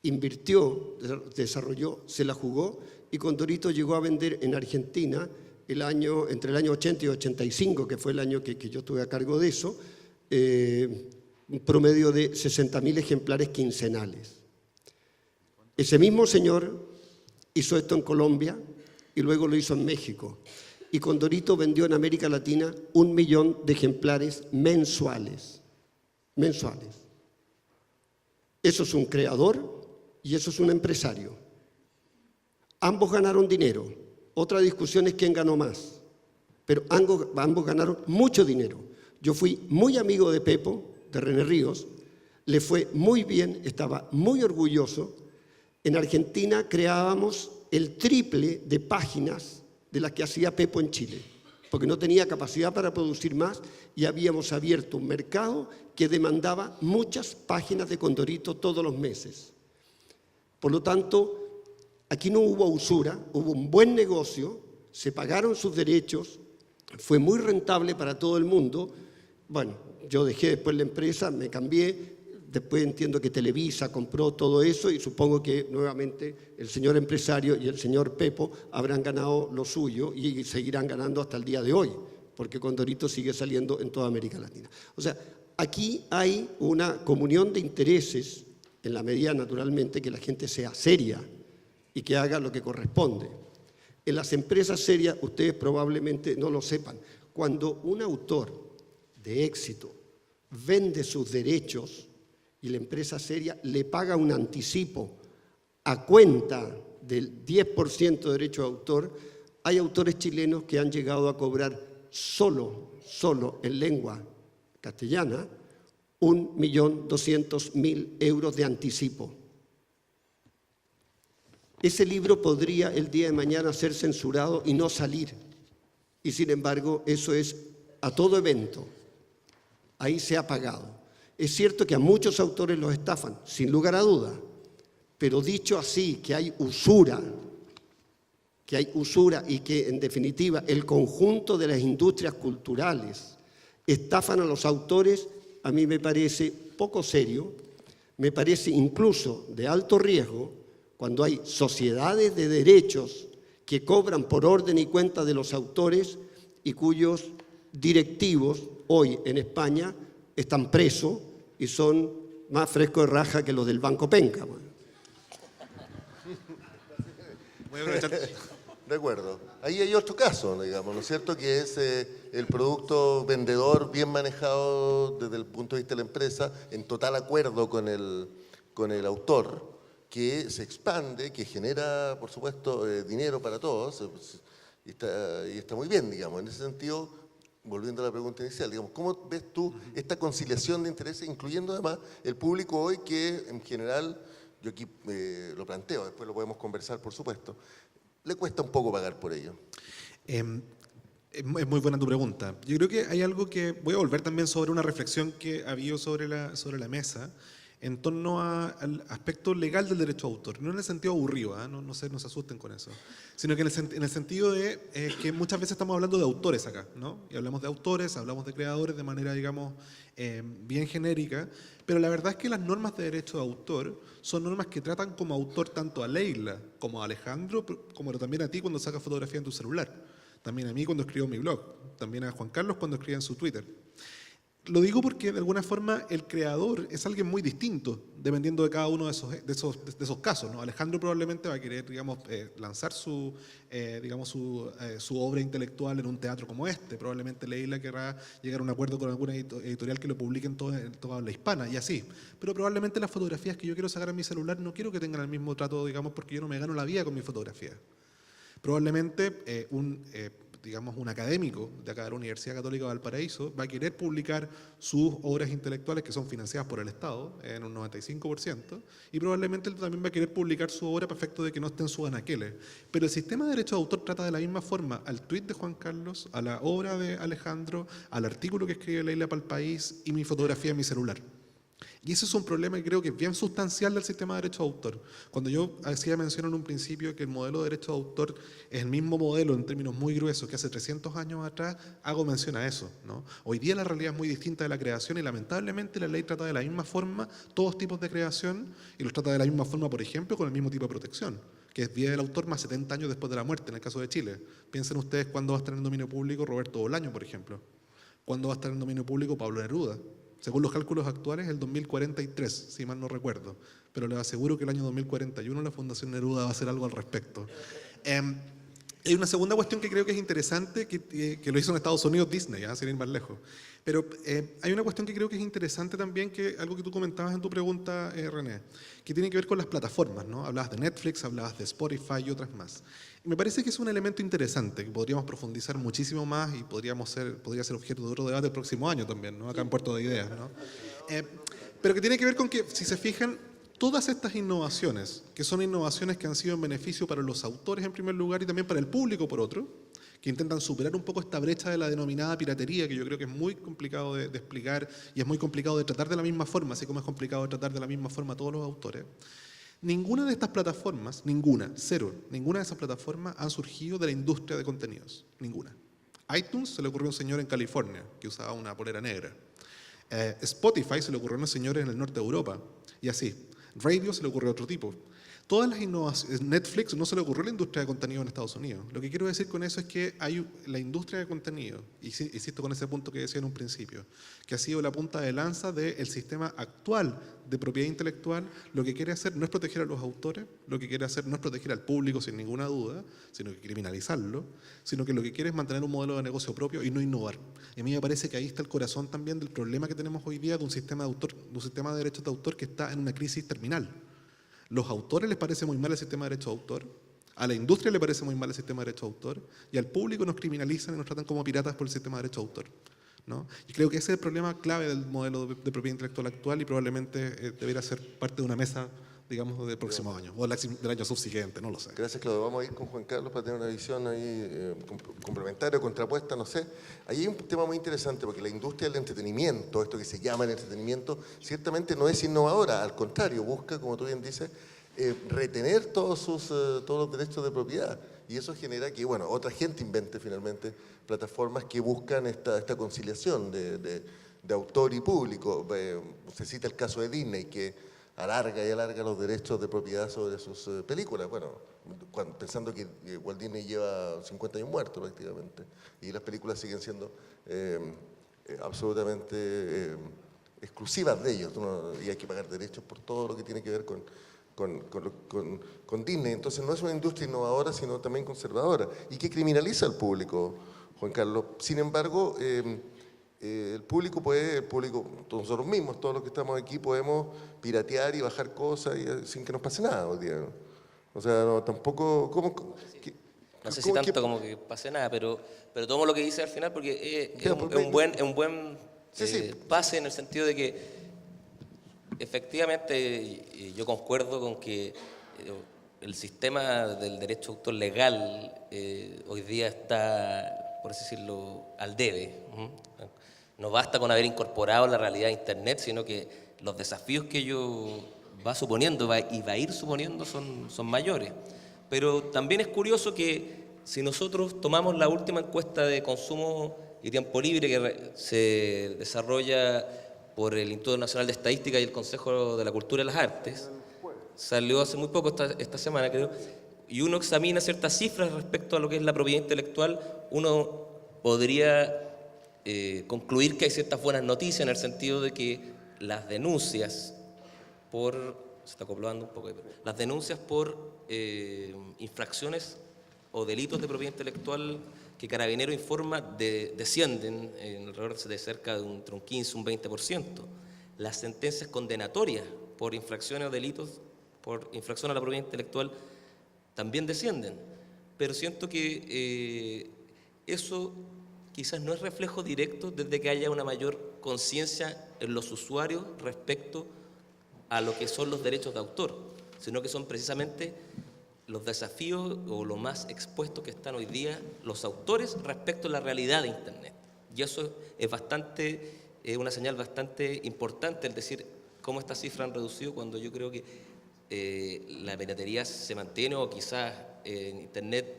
invirtió, desarrolló, se la jugó y Condorito llegó a vender en Argentina entre el año 80 y 85, que fue el año que yo estuve a cargo de eso, un promedio de 60.000 ejemplares quincenales. Ese mismo señor hizo esto en Colombia y luego lo hizo en México. Y Condorito vendió en América Latina 1 millón de ejemplares mensuales. Eso es un creador y eso es un empresario. Ambos ganaron dinero. Otra discusión es quién ganó más. Pero ambos ganaron mucho dinero. Yo fui muy amigo de Pepo, de René Ríos. Le fue muy bien, estaba muy orgulloso. En Argentina creábamos el triple de páginas de las que hacía Pepo en Chile, porque no tenía capacidad para producir más y habíamos abierto un mercado que demandaba muchas páginas de Condorito todos los meses. Por lo tanto, aquí no hubo usura, hubo un buen negocio, se pagaron sus derechos, fue muy rentable para todo el mundo. Bueno, yo dejé después la empresa, me cambié, después entiendo que Televisa compró todo eso y supongo que nuevamente el señor empresario y el señor Pepo habrán ganado lo suyo y seguirán ganando hasta el día de hoy, porque Condorito sigue saliendo en toda América Latina. O sea, aquí hay una comunión de intereses, en la medida naturalmente que la gente sea seria y que haga lo que corresponde. En las empresas serias, ustedes probablemente no lo sepan, cuando un autor de éxito vende sus derechos y la empresa seria le paga un anticipo a cuenta del 10% de derecho de autor, hay autores chilenos que han llegado a cobrar solo en lengua castellana 1.200.000 euros de anticipo. Ese libro podría el día de mañana ser censurado y no salir. Y sin embargo, eso es a todo evento. Ahí se ha pagado. Es cierto que a muchos autores los estafan, sin lugar a duda, pero dicho así, que hay usura y que en definitiva el conjunto de las industrias culturales estafan a los autores, a mí me parece poco serio, me parece incluso de alto riesgo cuando hay sociedades de derechos que cobran por orden y cuenta de los autores y cuyos directivos hoy en España están presos y son más frescos de raja que los del Banco Penca. Voy a aprovechar. De acuerdo. Ahí hay otro caso, digamos, ¿no es cierto? Que es el producto vendedor bien manejado desde el punto de vista de la empresa, en total acuerdo con el autor, que se expande, que genera, por supuesto, dinero para todos, y está muy bien, digamos. En ese sentido, volviendo a la pregunta inicial, digamos, ¿cómo ves tú esta conciliación de intereses, incluyendo además el público hoy que en general, yo aquí lo planteo, después lo podemos conversar, por supuesto, le cuesta un poco pagar por ello? Es muy buena tu pregunta. Yo creo que hay algo que voy a volver también sobre una reflexión que ha habido sobre la mesa en torno al aspecto legal del derecho de autor. No en el sentido aburrido, no se asusten con eso, sino que en el sentido de que muchas veces estamos hablando de autores acá, ¿no? Y hablamos de autores, hablamos de creadores de manera, digamos, bien genérica, pero la verdad es que las normas de derecho de autor son normas que tratan como autor tanto a Leila como a Alejandro, como también a ti cuando sacas fotografía en tu celular, también a mí cuando escribo mi blog, también a Juan Carlos cuando escribe en su Twitter. Lo digo porque de alguna forma el creador es alguien muy distinto dependiendo de cada uno de esos casos, ¿no? Alejandro probablemente va a querer, digamos, lanzar su obra intelectual en un teatro como este. Probablemente Leila querrá llegar a un acuerdo con alguna editorial que lo publique en toda habla hispana y así. Pero probablemente las fotografías que yo quiero sacar en mi celular no quiero que tengan el mismo trato, digamos, porque yo no me gano la vida con mi fotografía. Probablemente un académico de acá de la Universidad Católica de Valparaíso va a querer publicar sus obras intelectuales que son financiadas por el Estado en un 95% y probablemente él también va a querer publicar su obra para efecto de que no esté en sus anaqueles. Pero el sistema de derecho de autor trata de la misma forma al tuit de Juan Carlos, a la obra de Alejandro, al artículo que escribe Leila para el País y mi fotografía en mi celular. Y ese es un problema que creo que es bien sustancial del sistema de derecho de autor. Cuando yo hacía mención en un principio que el modelo de derecho de autor es el mismo modelo en términos muy gruesos que hace 300 años atrás, hago mención a eso, ¿no? Hoy día la realidad es muy distinta de la creación y lamentablemente la ley trata de la misma forma todos tipos de creación y los trata de la misma forma, por ejemplo, con el mismo tipo de protección, que es vida del autor más 70 años después de la muerte, en el caso de Chile. Piensen ustedes cuándo va a estar en dominio público Roberto Bolaño, por ejemplo. ¿Cuándo va a estar en dominio público Pablo Neruda? Según los cálculos actuales, el 2043, si mal no recuerdo. Pero les aseguro que el año 2041 la Fundación Neruda va a hacer algo al respecto. Hay una segunda cuestión que creo que es interesante, que lo hizo en Estados Unidos Disney, sin ir más lejos. Pero hay una cuestión que creo que es interesante también, que algo que tú comentabas en tu pregunta, René, que tiene que ver con las plataformas, ¿no? Hablabas de Netflix, hablabas de Spotify y otras más. Y me parece que es un elemento interesante, que podríamos profundizar muchísimo más y podría ser objeto de otro debate el próximo año también, ¿no? Acá en Puerto de Ideas, ¿no? Pero que tiene que ver con que, si se fijan, todas estas innovaciones, que son innovaciones que han sido en beneficio para los autores en primer lugar y también para el público por otro, que intentan superar un poco esta brecha de la denominada piratería, que yo creo que es muy complicado de explicar y es muy complicado de tratar de la misma forma, así como es complicado de tratar de la misma forma a todos los autores. Ninguna de estas plataformas, ninguna de esas plataformas han surgido de la industria de contenidos, ninguna. iTunes se le ocurrió a un señor en California que usaba una polera negra. Spotify se le ocurrió a unos señores en el norte de Europa, y así. Radio se le ocurrió a otro tipo. Todas las innovaciones, Netflix no se le ocurrió a la industria de contenido en Estados Unidos. Lo que quiero decir con eso es que hay la industria de contenido, y insisto con ese punto que decía en un principio, que ha sido la punta de lanza del sistema actual de propiedad intelectual. Lo que quiere hacer no es proteger a los autores, lo que quiere hacer no es proteger al público sin ninguna duda, sino que criminalizarlo, sino que lo que quiere es mantener un modelo de negocio propio y no innovar. Y a mí me parece que ahí está el corazón también del problema que tenemos hoy día de un sistema de derechos de autor que está en una crisis terminal. Los autores les parece muy mal el sistema de derechos de autor, a la industria le parece muy mal el sistema de derechos de autor, y al público nos criminalizan y nos tratan como piratas por el sistema de derechos de autor, ¿no? Y creo que ese es el problema clave del modelo de propiedad intelectual actual, y probablemente debería ser parte de una mesa, digamos, del próximo año, o del año subsiguiente, no lo sé. Gracias, Claudio. Vamos a ir con Juan Carlos para tener una visión ahí complementaria o contrapuesta, no sé. Ahí hay un tema muy interesante, porque la industria del entretenimiento, esto que se llama el entretenimiento, ciertamente no es innovadora, al contrario, busca, como tú bien dices, retener todos los derechos de propiedad. Y eso genera que, bueno, otra gente invente finalmente plataformas que buscan esta conciliación de autor y público. Se cita el caso de Disney, que alarga y alarga los derechos de propiedad sobre sus películas. Bueno, pensando que Walt Disney lleva 50 años muerto prácticamente, y las películas siguen siendo absolutamente exclusivas de ellos, ¿no? Y hay que pagar derechos por todo lo que tiene que ver con Disney. Entonces no es una industria innovadora, sino también conservadora, y que criminaliza al público, Juan Carlos. Sin embargo, el público, nosotros mismos, todos los que estamos aquí, podemos piratear y bajar cosas sin que nos pase nada hoy día, ¿no? O sea, no, tampoco... No sé si tanto como que pase nada, pero tomo lo que dice al final, porque es un buen pase, en el sentido de que efectivamente yo concuerdo con que el sistema del derecho de autor legal hoy día está, por así decirlo, al debe. No basta con haber incorporado la realidad de Internet, sino que los desafíos que ello va suponiendo y va a ir suponiendo son mayores. Pero también es curioso que si nosotros tomamos la última encuesta de consumo y tiempo libre que se desarrolla por el Instituto Nacional de Estadística y el Consejo de la Cultura y las Artes, salió hace muy poco, esta semana creo, y uno examina ciertas cifras respecto a lo que es la propiedad intelectual, uno podría concluir que hay ciertas buenas noticias, en el sentido de que las denuncias por infracciones o delitos de propiedad intelectual que Carabineros informa descienden en alrededor de cerca de entre un 15 y un 20%. Las sentencias condenatorias por infracciones o delitos por infracción a la propiedad intelectual también descienden. Pero siento que eso quizás no es reflejo directo desde que haya una mayor conciencia en los usuarios respecto a lo que son los derechos de autor, sino que son precisamente los desafíos o lo más expuestos que están hoy día los autores respecto a la realidad de Internet. Y eso es una señal bastante importante, el decir cómo estas cifras han reducido, cuando yo creo que la piratería se mantiene o quizás en Internet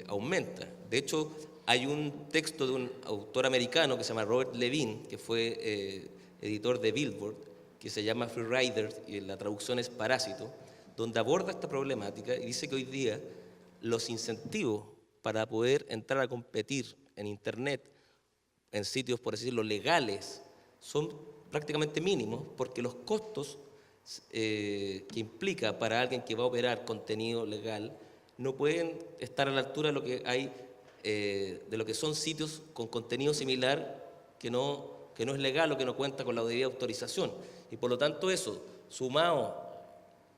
aumenta. De hecho, hay un texto de un autor americano que se llama Robert Levine, que fue editor de Billboard, que se llama Free Rider, y la traducción es Parásito, donde aborda esta problemática y dice que hoy día los incentivos para poder entrar a competir en Internet, en sitios, por decirlo, legales, son prácticamente mínimos, porque los costos que implica para alguien que va a operar contenido legal no pueden estar a la altura de lo que hay, de lo que son sitios con contenido similar que no es legal o que no cuenta con la debida autorización. Y por lo tanto eso, sumado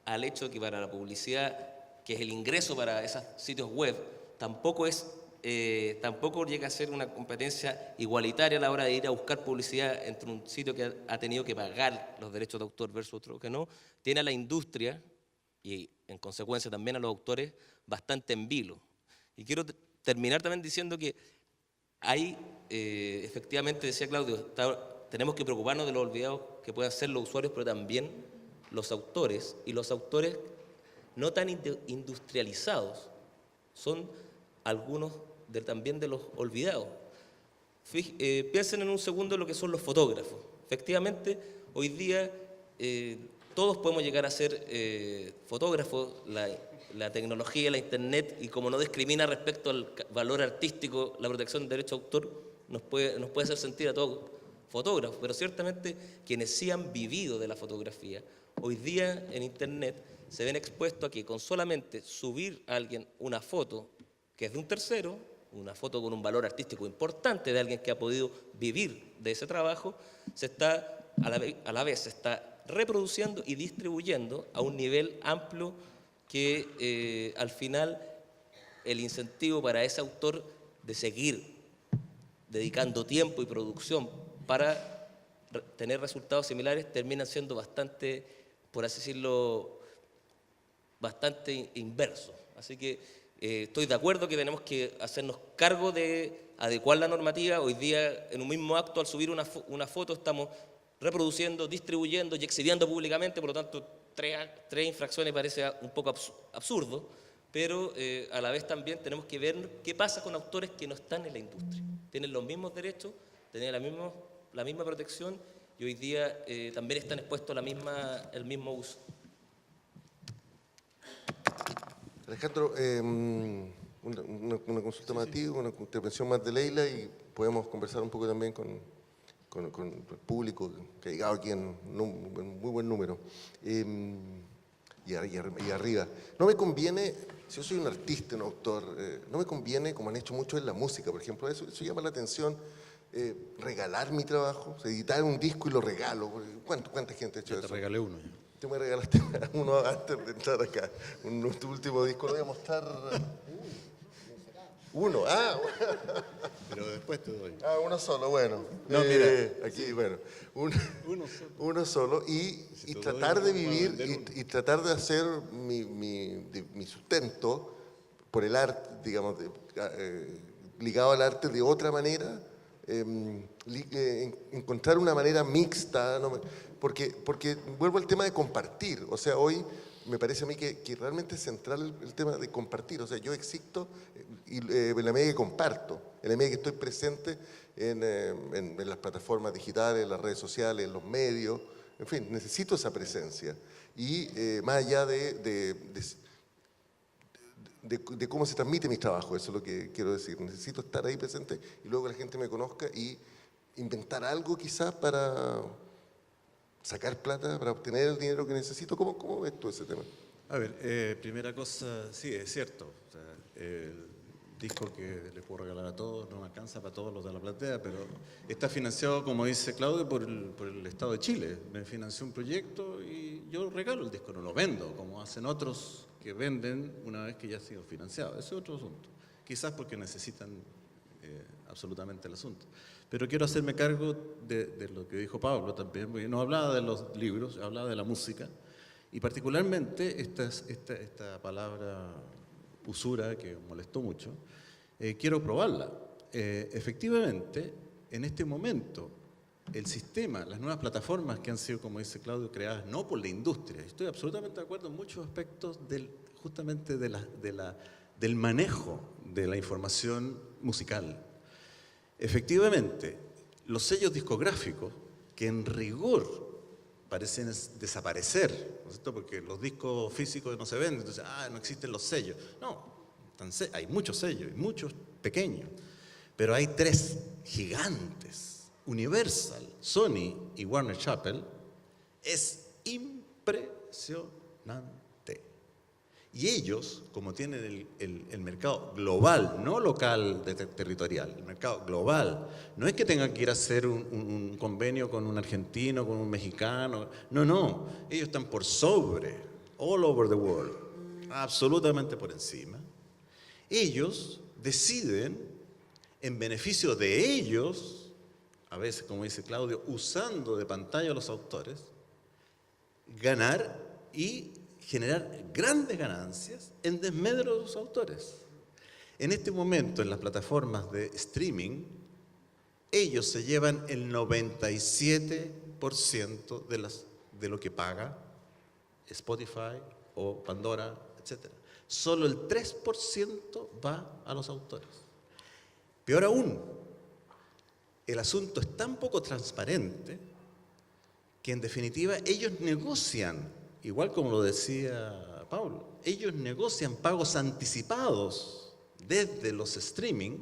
al hecho de que para la publicidad, que es el ingreso para esos sitios web, tampoco llega a ser una competencia igualitaria a la hora de ir a buscar publicidad entre un sitio que ha tenido que pagar los derechos de autor versus otro que no, tiene a la industria y en consecuencia también a los autores bastante en vilo. Y quiero terminar también diciendo que hay, efectivamente, decía Claudio, tenemos que preocuparnos de los olvidados que puedan ser los usuarios, pero también los autores, y los autores no tan industrializados son algunos también de los olvidados. Piensen en un segundo en lo que son los fotógrafos. Efectivamente, hoy día todos podemos llegar a ser fotógrafos. La tecnología, la internet, y como no discrimina respecto al valor artístico, la protección del derecho de autor nos puede hacer sentir a todos fotógrafos, pero ciertamente quienes sí han vivido de la fotografía, hoy día en internet se ven expuestos a que con solamente subir a alguien una foto que es de un tercero, una foto con un valor artístico importante de alguien que ha podido vivir de ese trabajo, a la vez se está reproduciendo y distribuyendo a un nivel amplio que al final el incentivo para ese autor de seguir dedicando tiempo y producción para tener resultados similares terminan siendo bastante, por así decirlo, bastante inversos. Así que estoy de acuerdo que tenemos que hacernos cargo de adecuar la normativa. Hoy día, en un mismo acto, al subir una foto, estamos reproduciendo, distribuyendo y exhibiendo públicamente, por lo tanto, tres infracciones parece un poco absurdo, pero a la vez también tenemos que ver qué pasa con autores que no están en la industria. Tienen los mismos derechos, tienen la misma protección y hoy día también están expuestos a el mismo uso. Alejandro, una consulta más a ti, una intervención más de Leila, y podemos conversar un poco también con el público que ha llegado aquí en muy buen número. Y arriba. No me conviene, si yo soy un artista, un autor, no me conviene, como han hecho muchos en la música, por ejemplo, eso llama la atención, regalar mi trabajo, o sea, editar un disco y lo regalo. ¿Cuánta gente ha hecho eso? Yo te regalé uno. Tú me regalaste uno antes de entrar acá. Tu último disco lo voy a mostrar. Uno, Pero después te doy. Uno solo, bueno. No, mira. Aquí, bueno. Uno solo. Y tratar de vivir y tratar de hacer mi sustento por el arte, digamos, ligado al arte de otra manera. Encontrar una manera mixta, porque vuelvo al tema de compartir. O sea, hoy me parece a mí que realmente es central el tema de compartir. O sea, yo existo en la medida que comparto, en la medida que estoy presente en las plataformas digitales, en las redes sociales, en los medios. En fin, necesito esa presencia. Y más allá de cómo se transmite mi trabajo, eso es lo que quiero decir. Necesito estar ahí presente y luego la gente me conozca y inventar algo quizás para sacar plata, para obtener el dinero que necesito. ¿Cómo ves tú ese tema? A ver, primera cosa, sí, es cierto. O sea, el disco que les puedo regalar a todos no me alcanza para todos los de la platea, pero está financiado, como dice Claudio, por el Estado de Chile. Me financió un proyecto y yo regalo el disco, no lo vendo, como hacen otros que venden una vez que ya ha sido financiado. Ese es otro asunto. Quizás porque necesitan absolutamente el asunto. Pero quiero hacerme cargo de lo que dijo Pablo también, porque no hablaba de los libros, hablaba de la música, y particularmente esta palabra usura que molestó mucho, quiero probarla. Efectivamente, en este momento, el sistema, las nuevas plataformas que han sido, como dice Claudio, creadas no por la industria, estoy absolutamente de acuerdo en muchos aspectos justamente del manejo de la información musical. Efectivamente, los sellos discográficos, que en rigor parecen desaparecer, ¿no es cierto? Porque los discos físicos no se venden, entonces, no existen los sellos. No, hay muchos sellos, y muchos pequeños, pero hay tres gigantes, Universal, Sony y Warner Chappell. Es impresionante. Y ellos, como tienen el mercado global, no local, territorial, el mercado global, no es que tengan que ir a hacer un convenio con un argentino, con un mexicano, no, ellos están por sobre, all over the world, absolutamente por encima. Ellos deciden, en beneficio de ellos, a veces, como dice Claudio, usando de pantalla a los autores, ganar y generar grandes ganancias en desmedro de los autores. En este momento, en las plataformas de streaming, ellos se llevan el 97% de lo que paga Spotify o Pandora, etc. Solo el 3% va a los autores. Peor aún, el asunto es tan poco transparente que en definitiva ellos negocian, igual como lo decía Pablo, ellos negocian pagos anticipados desde los streaming,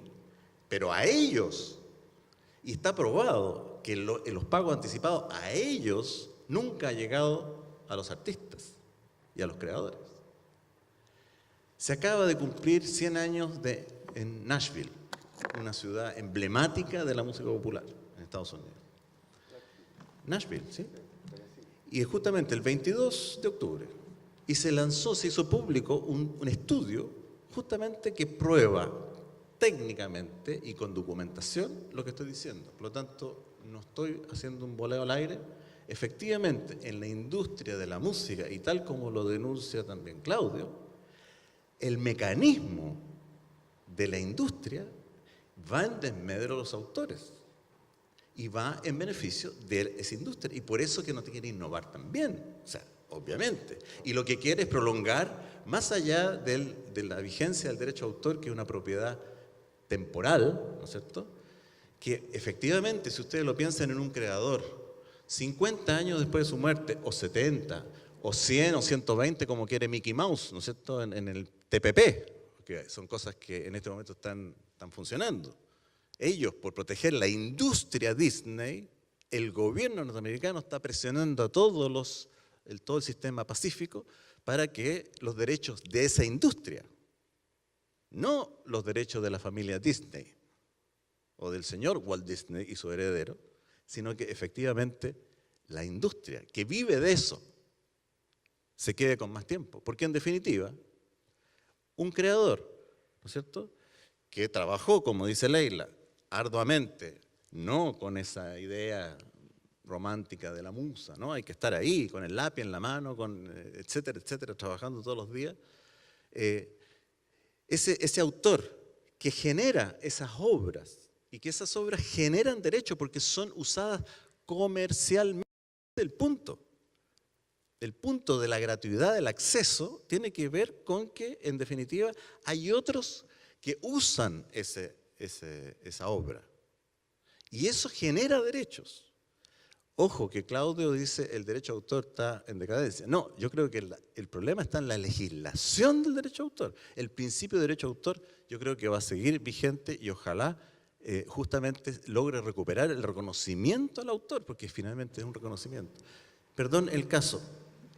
pero a ellos, y está probado que los pagos anticipados a ellos nunca ha llegado a los artistas y a los creadores. Se acaba de cumplir 100 años en Nashville, una ciudad emblemática de la música popular en Estados Unidos. Nashville, ¿sí? Y es justamente el 22 de octubre. Y se hizo público un estudio justamente que prueba técnicamente y con documentación lo que estoy diciendo. Por lo tanto, no estoy haciendo un boleo al aire. Efectivamente, en la industria de la música, y tal como lo denuncia también Claudio, el mecanismo de la industria va en desmedro de los autores y va en beneficio de esa industria. Y por eso que no te quiere innovar también, o sea, obviamente. Y lo que quiere es prolongar, más allá de la vigencia del derecho de autor, que es una propiedad temporal, ¿no es cierto?, que efectivamente, si ustedes lo piensan en un creador, 50 años después de su muerte, o 70, o 100, o 120, como quiere Mickey Mouse, ¿no es cierto?, en el TPP, que son cosas que en este momento están funcionando. Ellos, por proteger la industria Disney, el gobierno norteamericano está presionando a todo el sistema pacífico para que los derechos de esa industria, no los derechos de la familia Disney o del señor Walt Disney y su heredero, sino que efectivamente la industria que vive de eso se quede con más tiempo. Porque en definitiva, un creador, ¿no es cierto?, que trabajó, como dice Leila, arduamente, no con esa idea romántica de la musa, ¿no? Hay que estar ahí, con el lápiz en la mano, etcétera, etcétera, trabajando todos los días. Ese autor que genera esas obras, y que esas obras generan derecho porque son usadas comercialmente, el punto de la gratuidad del acceso tiene que ver con que, en definitiva, hay otros que usan esa obra. Y eso genera derechos. Ojo, que Claudio dice el derecho de autor está en decadencia. No, yo creo que el problema está en la legislación del derecho de autor. El principio de derecho de autor yo creo que va a seguir vigente y ojalá justamente logre recuperar el reconocimiento al autor, porque finalmente es un reconocimiento. Perdón el caso,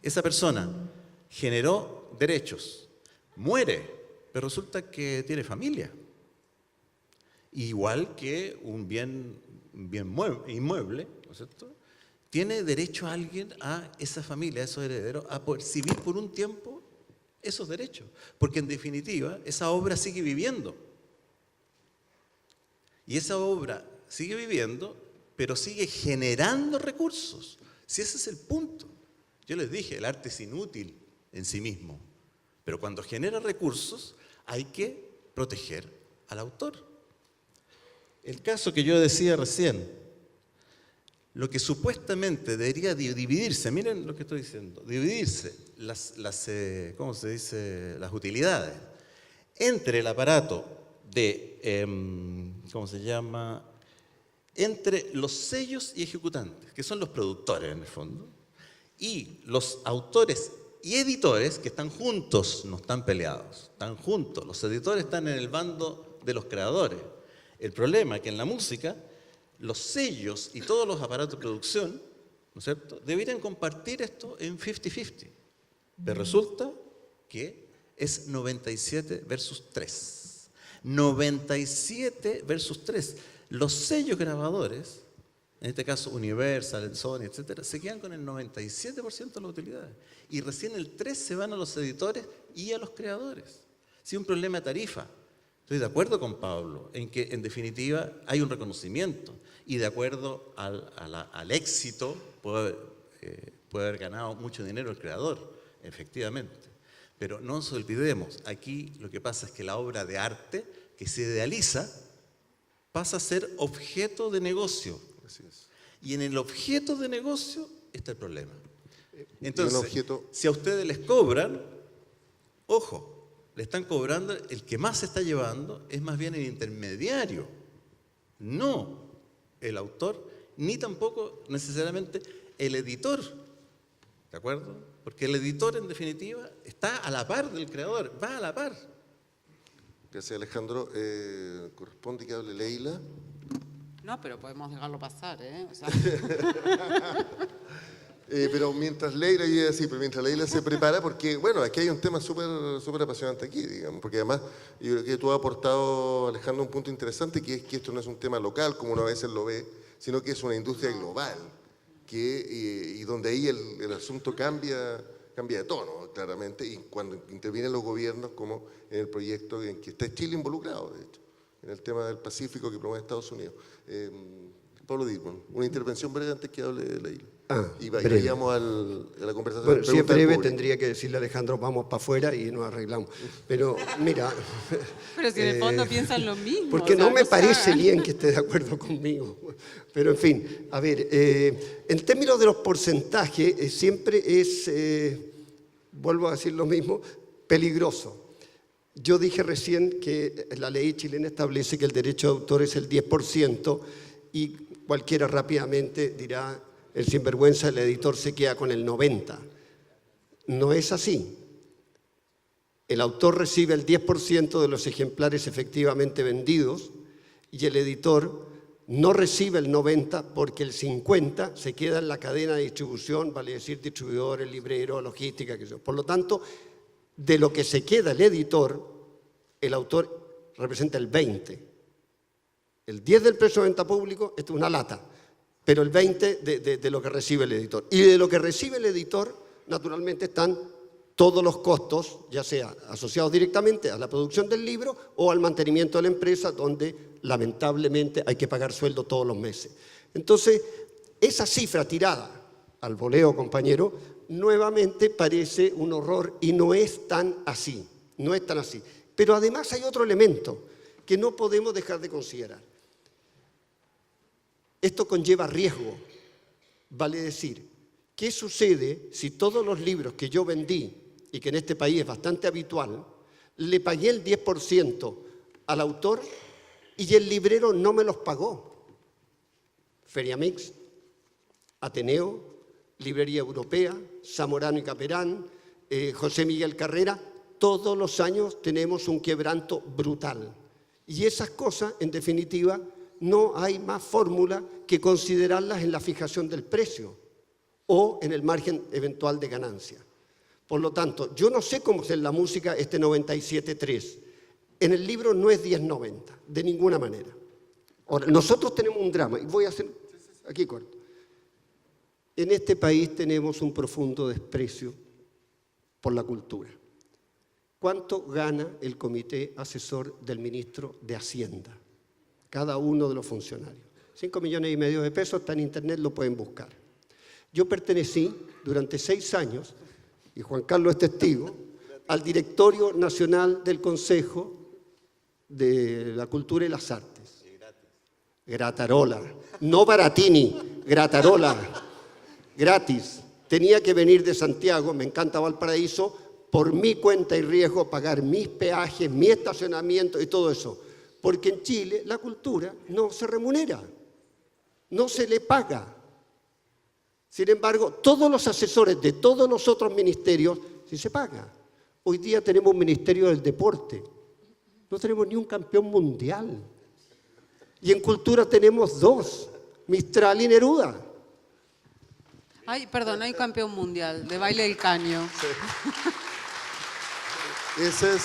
esa persona generó derechos, muere, pero resulta que tiene familia. Igual que un bien inmueble, ¿no es cierto?, tiene derecho a alguien, a esa familia, a esos herederos, a percibir por un tiempo esos derechos. Porque en definitiva, esa obra sigue viviendo. Y esa obra sigue viviendo, pero sigue generando recursos. Si ese es el punto. Yo les dije, el arte es inútil en sí mismo. Pero cuando genera recursos, hay que proteger al autor. El caso que yo decía recién, lo que supuestamente debería dividirse, miren lo que estoy diciendo, dividirse ¿cómo se dice?, las utilidades entre el aparato de, ¿cómo se llama?, entre los sellos y ejecutantes, que son los productores en el fondo, y los autores y editores que están juntos, no están peleados, están juntos. Los editores están en el bando de los creadores. El problema es que en la música, los sellos y todos los aparatos de producción, ¿no es cierto?, deberían compartir esto en 50-50. Pero resulta que es 97 versus 3. 97 versus 3. Los sellos grabadores, en este caso Universal, Sony, etcétera, se quedan con el 97% de las utilidades. Y recién el 3 se van a los editores y a los creadores. Si un problema de tarifa. Estoy de acuerdo con Pablo en que, en definitiva, hay un reconocimiento. Y de acuerdo al éxito, puede haber ganado mucho dinero el creador, efectivamente. Pero no nos olvidemos, aquí lo que pasa es que la obra de arte que se idealiza pasa a ser objeto de negocio. Así es. Y en el objeto de negocio está el problema. Entonces, objeto... si a ustedes les cobran, ojo, le están cobrando, el que más se está llevando es más bien el intermediario, no el autor, ni tampoco necesariamente el editor, ¿de acuerdo? Porque el editor, en definitiva, está a la par del creador, va a la par. Gracias, Alejandro. Corresponde que hable Leila. No, pero podemos dejarlo pasar, ¿eh? O sea, Pero mientras Leila, yo iba a decir, pero mientras Leila se prepara, porque, bueno, aquí hay un tema súper apasionante aquí, digamos, porque además yo creo que tú has aportado, Alejandro, un punto interesante, que es que esto no es un tema local, como uno a veces lo ve, sino que es una industria global, y donde ahí el asunto cambia de tono, claramente, y cuando intervienen los gobiernos, como en el proyecto en que está Chile involucrado, de hecho, en el tema del Pacífico que promueve Estados Unidos. Pablo Dickmann, una intervención breve antes que hable Leila. Y vayamos a la conversación. Bueno, si es Pregunta del breve, público. tendría que decirle a Alejandro, vamos para afuera y nos arreglamos. Pero mira... pero si en el fondo piensan lo mismo. Porque o sea, no me se parece hagan. bien que esté de acuerdo conmigo. Pero en fin, a ver, en términos de los porcentajes, siempre es, vuelvo a decir lo mismo, peligroso. Yo dije recién que la ley chilena establece que el derecho de autor es el 10% y cualquiera rápidamente dirá, el sinvergüenza, el editor se queda con el 90%. No es así. El autor recibe el 10% de los ejemplares efectivamente vendidos y el editor no recibe el 90% porque el 50% se queda en la cadena de distribución, vale decir distribuidores, libreros, logística, qué sé yo. Por lo tanto, de lo que se queda el editor, el autor representa el 20%. El 10% del precio de venta público, esto es una lata, pero el 20% de lo que recibe el editor. Y de lo que recibe el editor, naturalmente, están todos los costos, ya sea asociados directamente a la producción del libro o al mantenimiento de la empresa, donde lamentablemente hay que pagar sueldo todos los meses. Entonces, esa cifra tirada al voleo, compañero, nuevamente parece un horror y no es tan así, no es tan así. Pero además hay otro elemento que no podemos dejar de considerar. Esto conlleva riesgo, vale decir, ¿qué sucede si todos los libros que yo vendí, y que en este país es bastante habitual, le pagué el 10% al autor y el librero no me los pagó? Feriamix, Ateneo, Librería Europea, Zamorano y Caperán, José Miguel Carrera, todos los años tenemos un quebranto brutal. Y esas cosas, en definitiva, no hay más fórmula que considerarlas en la fijación del precio o en el margen eventual de ganancia. Por lo tanto, yo no sé cómo es en la música este 97.3. En el libro no es 10.90, de ninguna manera. Ahora, nosotros tenemos un drama, y voy a hacer aquí corto. En este país tenemos un profundo desprecio por la cultura. ¿Cuánto gana el comité asesor del ministro de Hacienda? Cada uno de los funcionarios. 5,5 millones de pesos, está en internet, lo pueden buscar. Yo pertenecí durante 6 años, y Juan Carlos es testigo, al Directorio Nacional del Consejo de la Cultura y las Artes. Gratarola, no Baratini, Gratarola, gratis. Tenía que venir de Santiago, me encanta Valparaíso, por mi cuenta y riesgo, pagar mis peajes, mi estacionamiento y todo eso. Porque en Chile la cultura no se remunera, no se le paga. Sin embargo, todos los asesores de todos los otros ministerios sí se paga. Hoy día tenemos un ministerio del deporte, no tenemos ni un campeón mundial. Y en cultura tenemos 2, Mistral y Neruda. Ay, perdón, hay campeón mundial de baile del caño. ese es,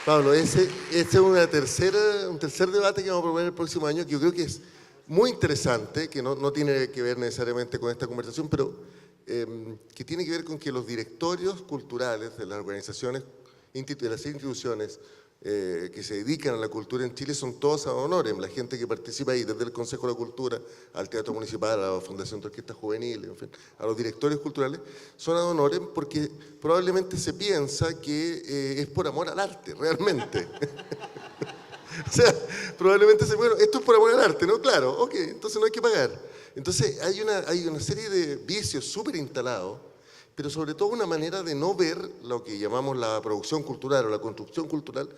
Pablo, ese es un tercer debate que vamos a proponer el próximo año, que yo creo que es muy interesante, que no tiene que ver necesariamente con esta conversación, pero que tiene que ver con que los directorios culturales de las organizaciones, de las instituciones que se dedican a la cultura en Chile son todos ad honorem. La gente que participa ahí, desde el Consejo de la Cultura, al Teatro Municipal, a la Fundación de Orquestas Juveniles, en fin, a los directorios culturales, son ad honorem porque probablemente se piensa que es por amor al arte, realmente. O sea, probablemente bueno, esto es por amor al arte, ¿no? Claro, ok, entonces no hay que pagar. Entonces hay una serie de vicios súper instalados, pero sobre todo una manera de no ver lo que llamamos la producción cultural o la construcción cultural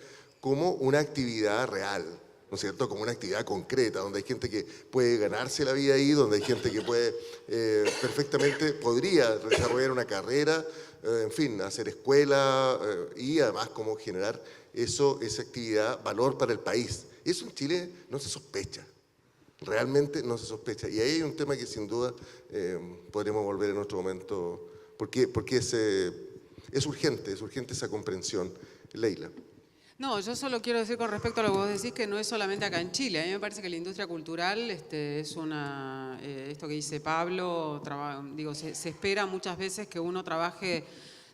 como una actividad real, ¿no es cierto? Como una actividad concreta, donde hay gente que puede ganarse la vida ahí, donde hay gente que puede perfectamente, podría desarrollar una carrera, en fin, hacer escuela y además cómo generar esa actividad, valor para el país. Eso en Chile no se sospecha. Realmente no se sospecha. Y ahí hay un tema que sin duda podremos volver en otro momento, porque es urgente esa comprensión. Leila. No, yo solo quiero decir con respecto a lo que vos decís que no es solamente acá en Chile. A mí me parece que la industria cultural es una, esto que dice Pablo, se espera muchas veces que uno trabaje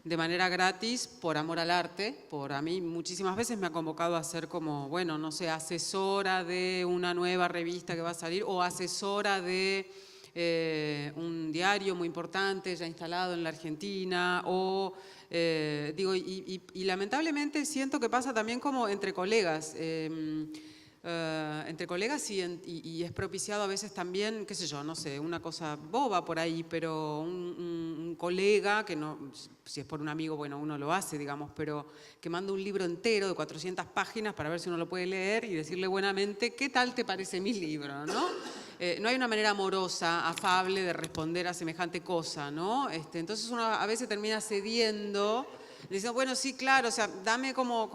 de manera gratis por amor al arte. A mí muchísimas veces me ha convocado a ser como, bueno, no sé, asesora de una nueva revista que va a salir o asesora de un diario muy importante ya instalado en la Argentina o y lamentablemente siento que pasa también como entre colegas. Entre colegas y es propiciado a veces también, qué sé yo, no sé, una cosa boba por ahí, pero un colega, que no, si es por un amigo, bueno, uno lo hace, digamos, pero que manda un libro entero de 400 páginas para ver si uno lo puede leer y decirle buenamente, ¿qué tal te parece mi libro?, ¿no? No hay una manera amorosa, afable de responder a semejante cosa, ¿no? Entonces uno a veces termina cediendo, diciendo, bueno, sí, claro, o sea, dame como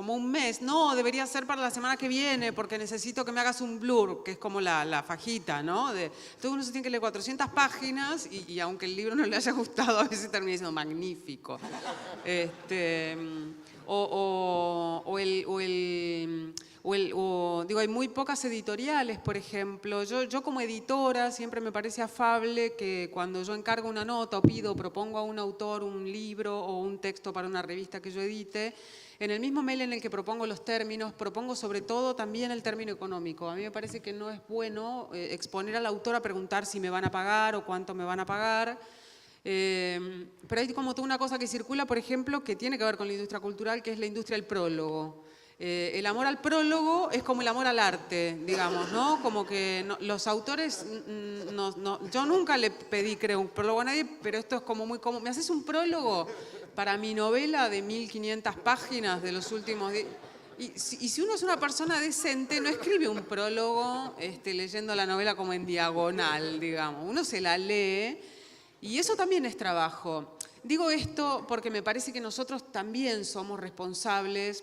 un mes. No, debería ser para la semana que viene porque necesito que me hagas un blur, que es como la fajita, ¿no? Entonces uno se tiene que leer 400 páginas y aunque el libro no le haya gustado, a veces termina diciendo magnífico. Hay muy pocas editoriales, por ejemplo. Yo como editora siempre me parece afable que cuando yo encargo una nota o propongo a un autor un libro o un texto para una revista que yo edite, en el mismo mail en el que propongo los términos, propongo sobre todo también el término económico. A mí me parece que no es bueno exponer al autor a preguntar si me van a pagar o cuánto me van a pagar. Pero hay como toda una cosa que circula, por ejemplo, que tiene que ver con la industria cultural, que es la industria del prólogo. El amor al prólogo es como el amor al arte, digamos, ¿no? Como que los autores, yo nunca le pedí, creo, un prólogo a nadie, pero esto es como muy común. ¿Me haces un prólogo para mi novela de 1500 páginas de los últimos días? Y si uno es una persona decente, no escribe un prólogo leyendo la novela como en diagonal, digamos. Uno se la lee y eso también es trabajo. Digo esto porque me parece que nosotros también somos responsables,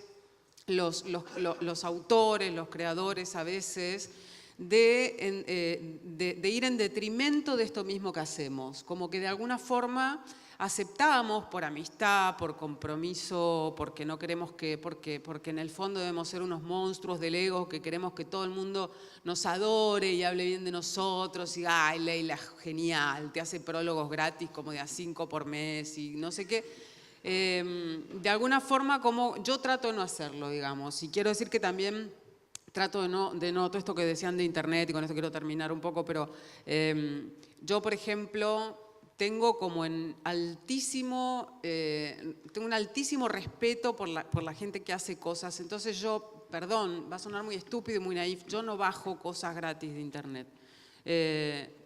los autores, los creadores a veces, de ir en detrimento de esto mismo que hacemos. Como que de alguna forma aceptamos por amistad, por compromiso, porque no queremos porque en el fondo debemos ser unos monstruos del ego, que queremos que todo el mundo nos adore y hable bien de nosotros y ay, Leila, genial, te hace prólogos gratis como de a 5 por mes y no sé qué. De alguna forma, como yo trato de no hacerlo, digamos, y quiero decir que también trato de no todo esto que decían de internet, y con esto quiero terminar un poco, pero yo, por ejemplo, tengo como tengo un altísimo respeto por la gente que hace cosas, entonces yo, perdón, va a sonar muy estúpido y muy naif, yo no bajo cosas gratis de internet.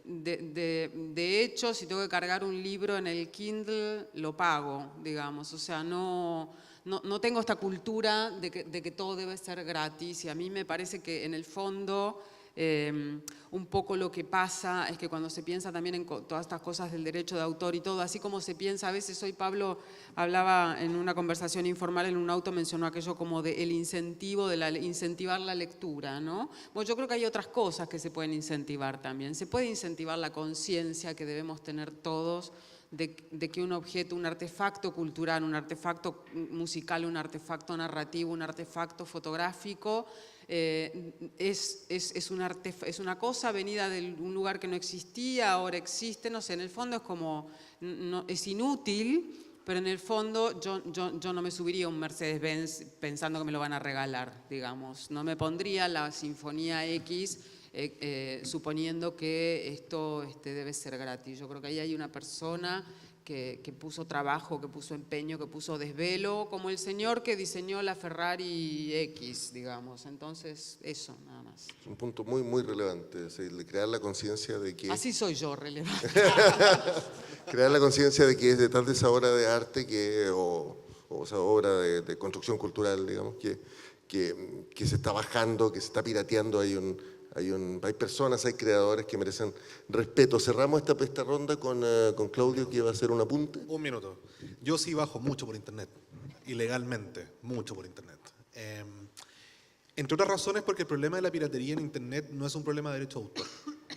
De hecho, si tengo que cargar un libro en el Kindle, lo pago, digamos. O sea, no tengo esta cultura de que todo debe ser gratis y a mí me parece que en el fondo un poco lo que pasa es que cuando se piensa también en todas estas cosas del derecho de autor y todo, así como se piensa a veces, hoy Pablo hablaba en una conversación informal en un auto, mencionó aquello como del incentivo, incentivar la lectura, ¿no? Bueno, yo creo que hay otras cosas que se pueden incentivar también. Se puede incentivar la conciencia que debemos tener todos de que un objeto, un artefacto cultural, un artefacto musical, un artefacto narrativo, un artefacto fotográfico, es una cosa venida de un lugar que no existía, ahora existe, no sé, en el fondo es como, es inútil, pero en el fondo yo no me subiría a un Mercedes-Benz pensando que me lo van a regalar, digamos. No me pondría la Sinfonía X suponiendo que esto debe ser gratis. Yo creo que ahí hay una persona que puso trabajo, que puso empeño, que puso desvelo, como el señor que diseñó la Ferrari X, digamos. Entonces, eso, nada más. Es un punto muy, muy relevante, es decir, de crear la conciencia de que... Así soy yo, relevante. Crear la conciencia de que es detrás de esa obra de arte o esa obra de construcción cultural, digamos, que se está bajando, que se está pirateando. Hay personas, hay creadores que merecen respeto. Cerramos esta ronda con Claudio, que va a hacer un apunte. Un minuto. Yo sí bajo mucho por internet, ilegalmente, mucho por internet. Entre otras razones porque el problema de la piratería en internet no es un problema de derecho de autor,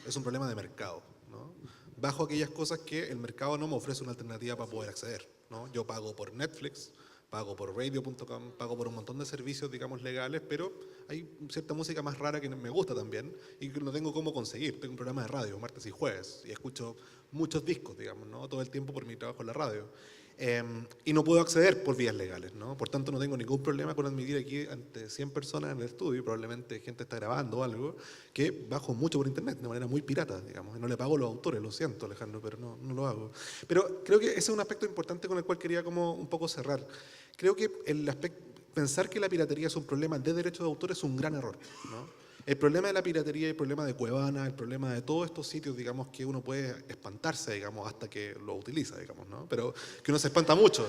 es un problema de mercado, ¿no? Bajo aquellas cosas que el mercado no me ofrece una alternativa para poder acceder, ¿no? Yo pago por Netflix, pago por radio.com, pago por un montón de servicios, digamos, legales, pero hay cierta música más rara que me gusta también y que no tengo cómo conseguir. Tengo un programa de radio, martes y jueves, y escucho muchos discos, digamos, ¿no? Todo el tiempo por mi trabajo en la radio. Y no puedo acceder por vías legales, ¿no? Por tanto, no tengo ningún problema con admitir aquí ante 100 personas en el estudio, y probablemente gente está grabando o algo, que bajo mucho por internet, de manera muy pirata, digamos. Y no le pago a los autores, lo siento, Alejandro, pero no lo hago. Pero creo que ese es un aspecto importante con el cual quería como un poco cerrar. Creo que pensar que la piratería es un problema de derechos de autor es un gran error, ¿no? El problema de la piratería, el problema de Cuevana, el problema de todos estos sitios, digamos, que uno puede espantarse, digamos, hasta que lo utiliza, digamos, ¿no? Pero que uno se espanta mucho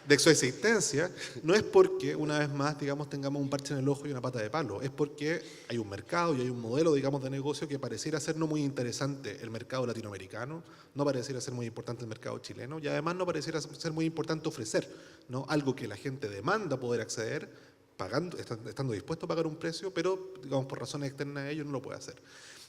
de su existencia, no es porque, una vez más, digamos, tengamos un parche en el ojo y una pata de palo, es porque hay un mercado y hay un modelo, digamos, de negocio que pareciera ser no muy interesante el mercado latinoamericano, no pareciera ser muy importante el mercado chileno y además no pareciera ser muy importante ofrecer, ¿no? Algo que la gente demanda poder acceder, estando dispuesto a pagar un precio, pero digamos por razones externas a ellos no lo puede hacer.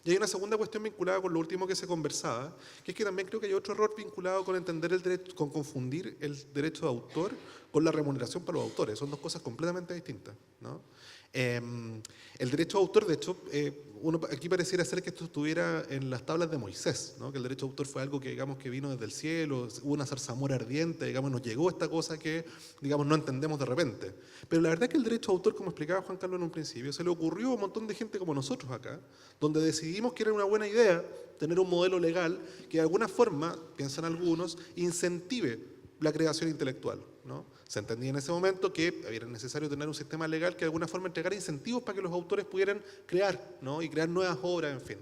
Y hay una segunda cuestión vinculada con lo último que se conversaba, que es que también creo que hay otro error vinculado con entender el derecho, con confundir el derecho de autor con la remuneración para los autores. Son dos cosas completamente distintas, ¿no? El derecho de autor, de hecho, aquí pareciera ser que esto estuviera en las tablas de Moisés, ¿no? Que el derecho de autor fue algo que, digamos, que vino desde el cielo, hubo una zarzamora ardiente, digamos, nos llegó esta cosa que, digamos, no entendemos de repente. Pero la verdad es que el derecho de autor, como explicaba Juan Carlos en un principio, se le ocurrió a un montón de gente como nosotros acá, donde decidimos que era una buena idea tener un modelo legal que de alguna forma, piensan algunos, incentive la creación intelectual, ¿no? Se entendía en ese momento que era necesario tener un sistema legal que de alguna forma entregara incentivos para que los autores pudieran crear, ¿no? Y crear nuevas obras, en fin.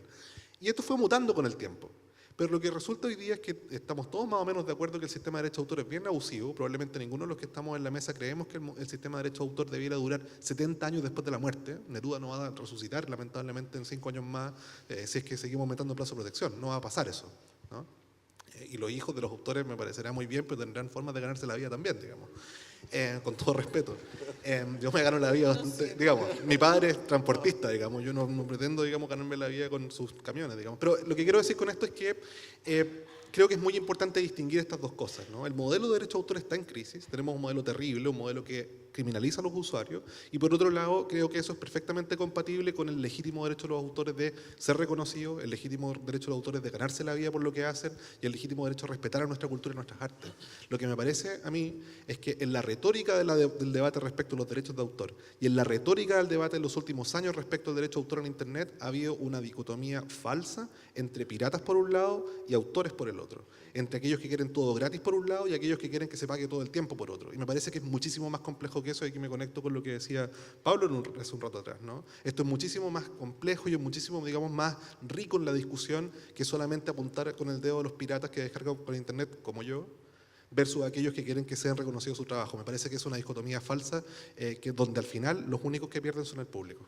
Y esto fue mutando con el tiempo. Pero lo que resulta hoy día es que estamos todos más o menos de acuerdo que el sistema de derecho de autor es bien abusivo. Probablemente ninguno de los que estamos en la mesa creemos que el sistema de derecho de autor debiera durar 70 años después de la muerte. Neruda no va a resucitar, lamentablemente, en 5 años más, si es que seguimos aumentando el plazo de protección. No va a pasar eso, ¿no? Y los hijos de los autores me parecerá muy bien, pero tendrán formas de ganarse la vida también, digamos. Con todo respeto. Yo me gano la vida bastante, digamos, mi padre es transportista, digamos, yo no pretendo, digamos, ganarme la vida con sus camiones, digamos. Pero lo que quiero decir con esto es que creo que es muy importante distinguir estas dos cosas, ¿no? El modelo de derecho de autor está en crisis, tenemos un modelo terrible, un modelo que criminaliza a los usuarios, y por otro lado creo que eso es perfectamente compatible con el legítimo derecho de los autores de ser reconocidos, el legítimo derecho de los autores de ganarse la vida por lo que hacen, y el legítimo derecho a respetar a nuestra cultura y nuestras artes. Lo que me parece a mí es que en la retórica del debate respecto a los derechos de autor y en la retórica del debate en los últimos años respecto al derecho de autor en Internet ha habido una dicotomía falsa entre piratas por un lado y autores por el otro, entre aquellos que quieren todo gratis por un lado y aquellos que quieren que se pague todo el tiempo por otro. Y me parece que es muchísimo más complejo que eso, y aquí me conecto con lo que decía Pablo hace un rato atrás, ¿no? Esto es muchísimo más complejo y es muchísimo, digamos, más rico en la discusión que solamente apuntar con el dedo a los piratas que descargan por Internet, como yo, versus aquellos que quieren que sean reconocidos su trabajo. Me parece que es una dicotomía falsa, donde al final los únicos que pierden son el público.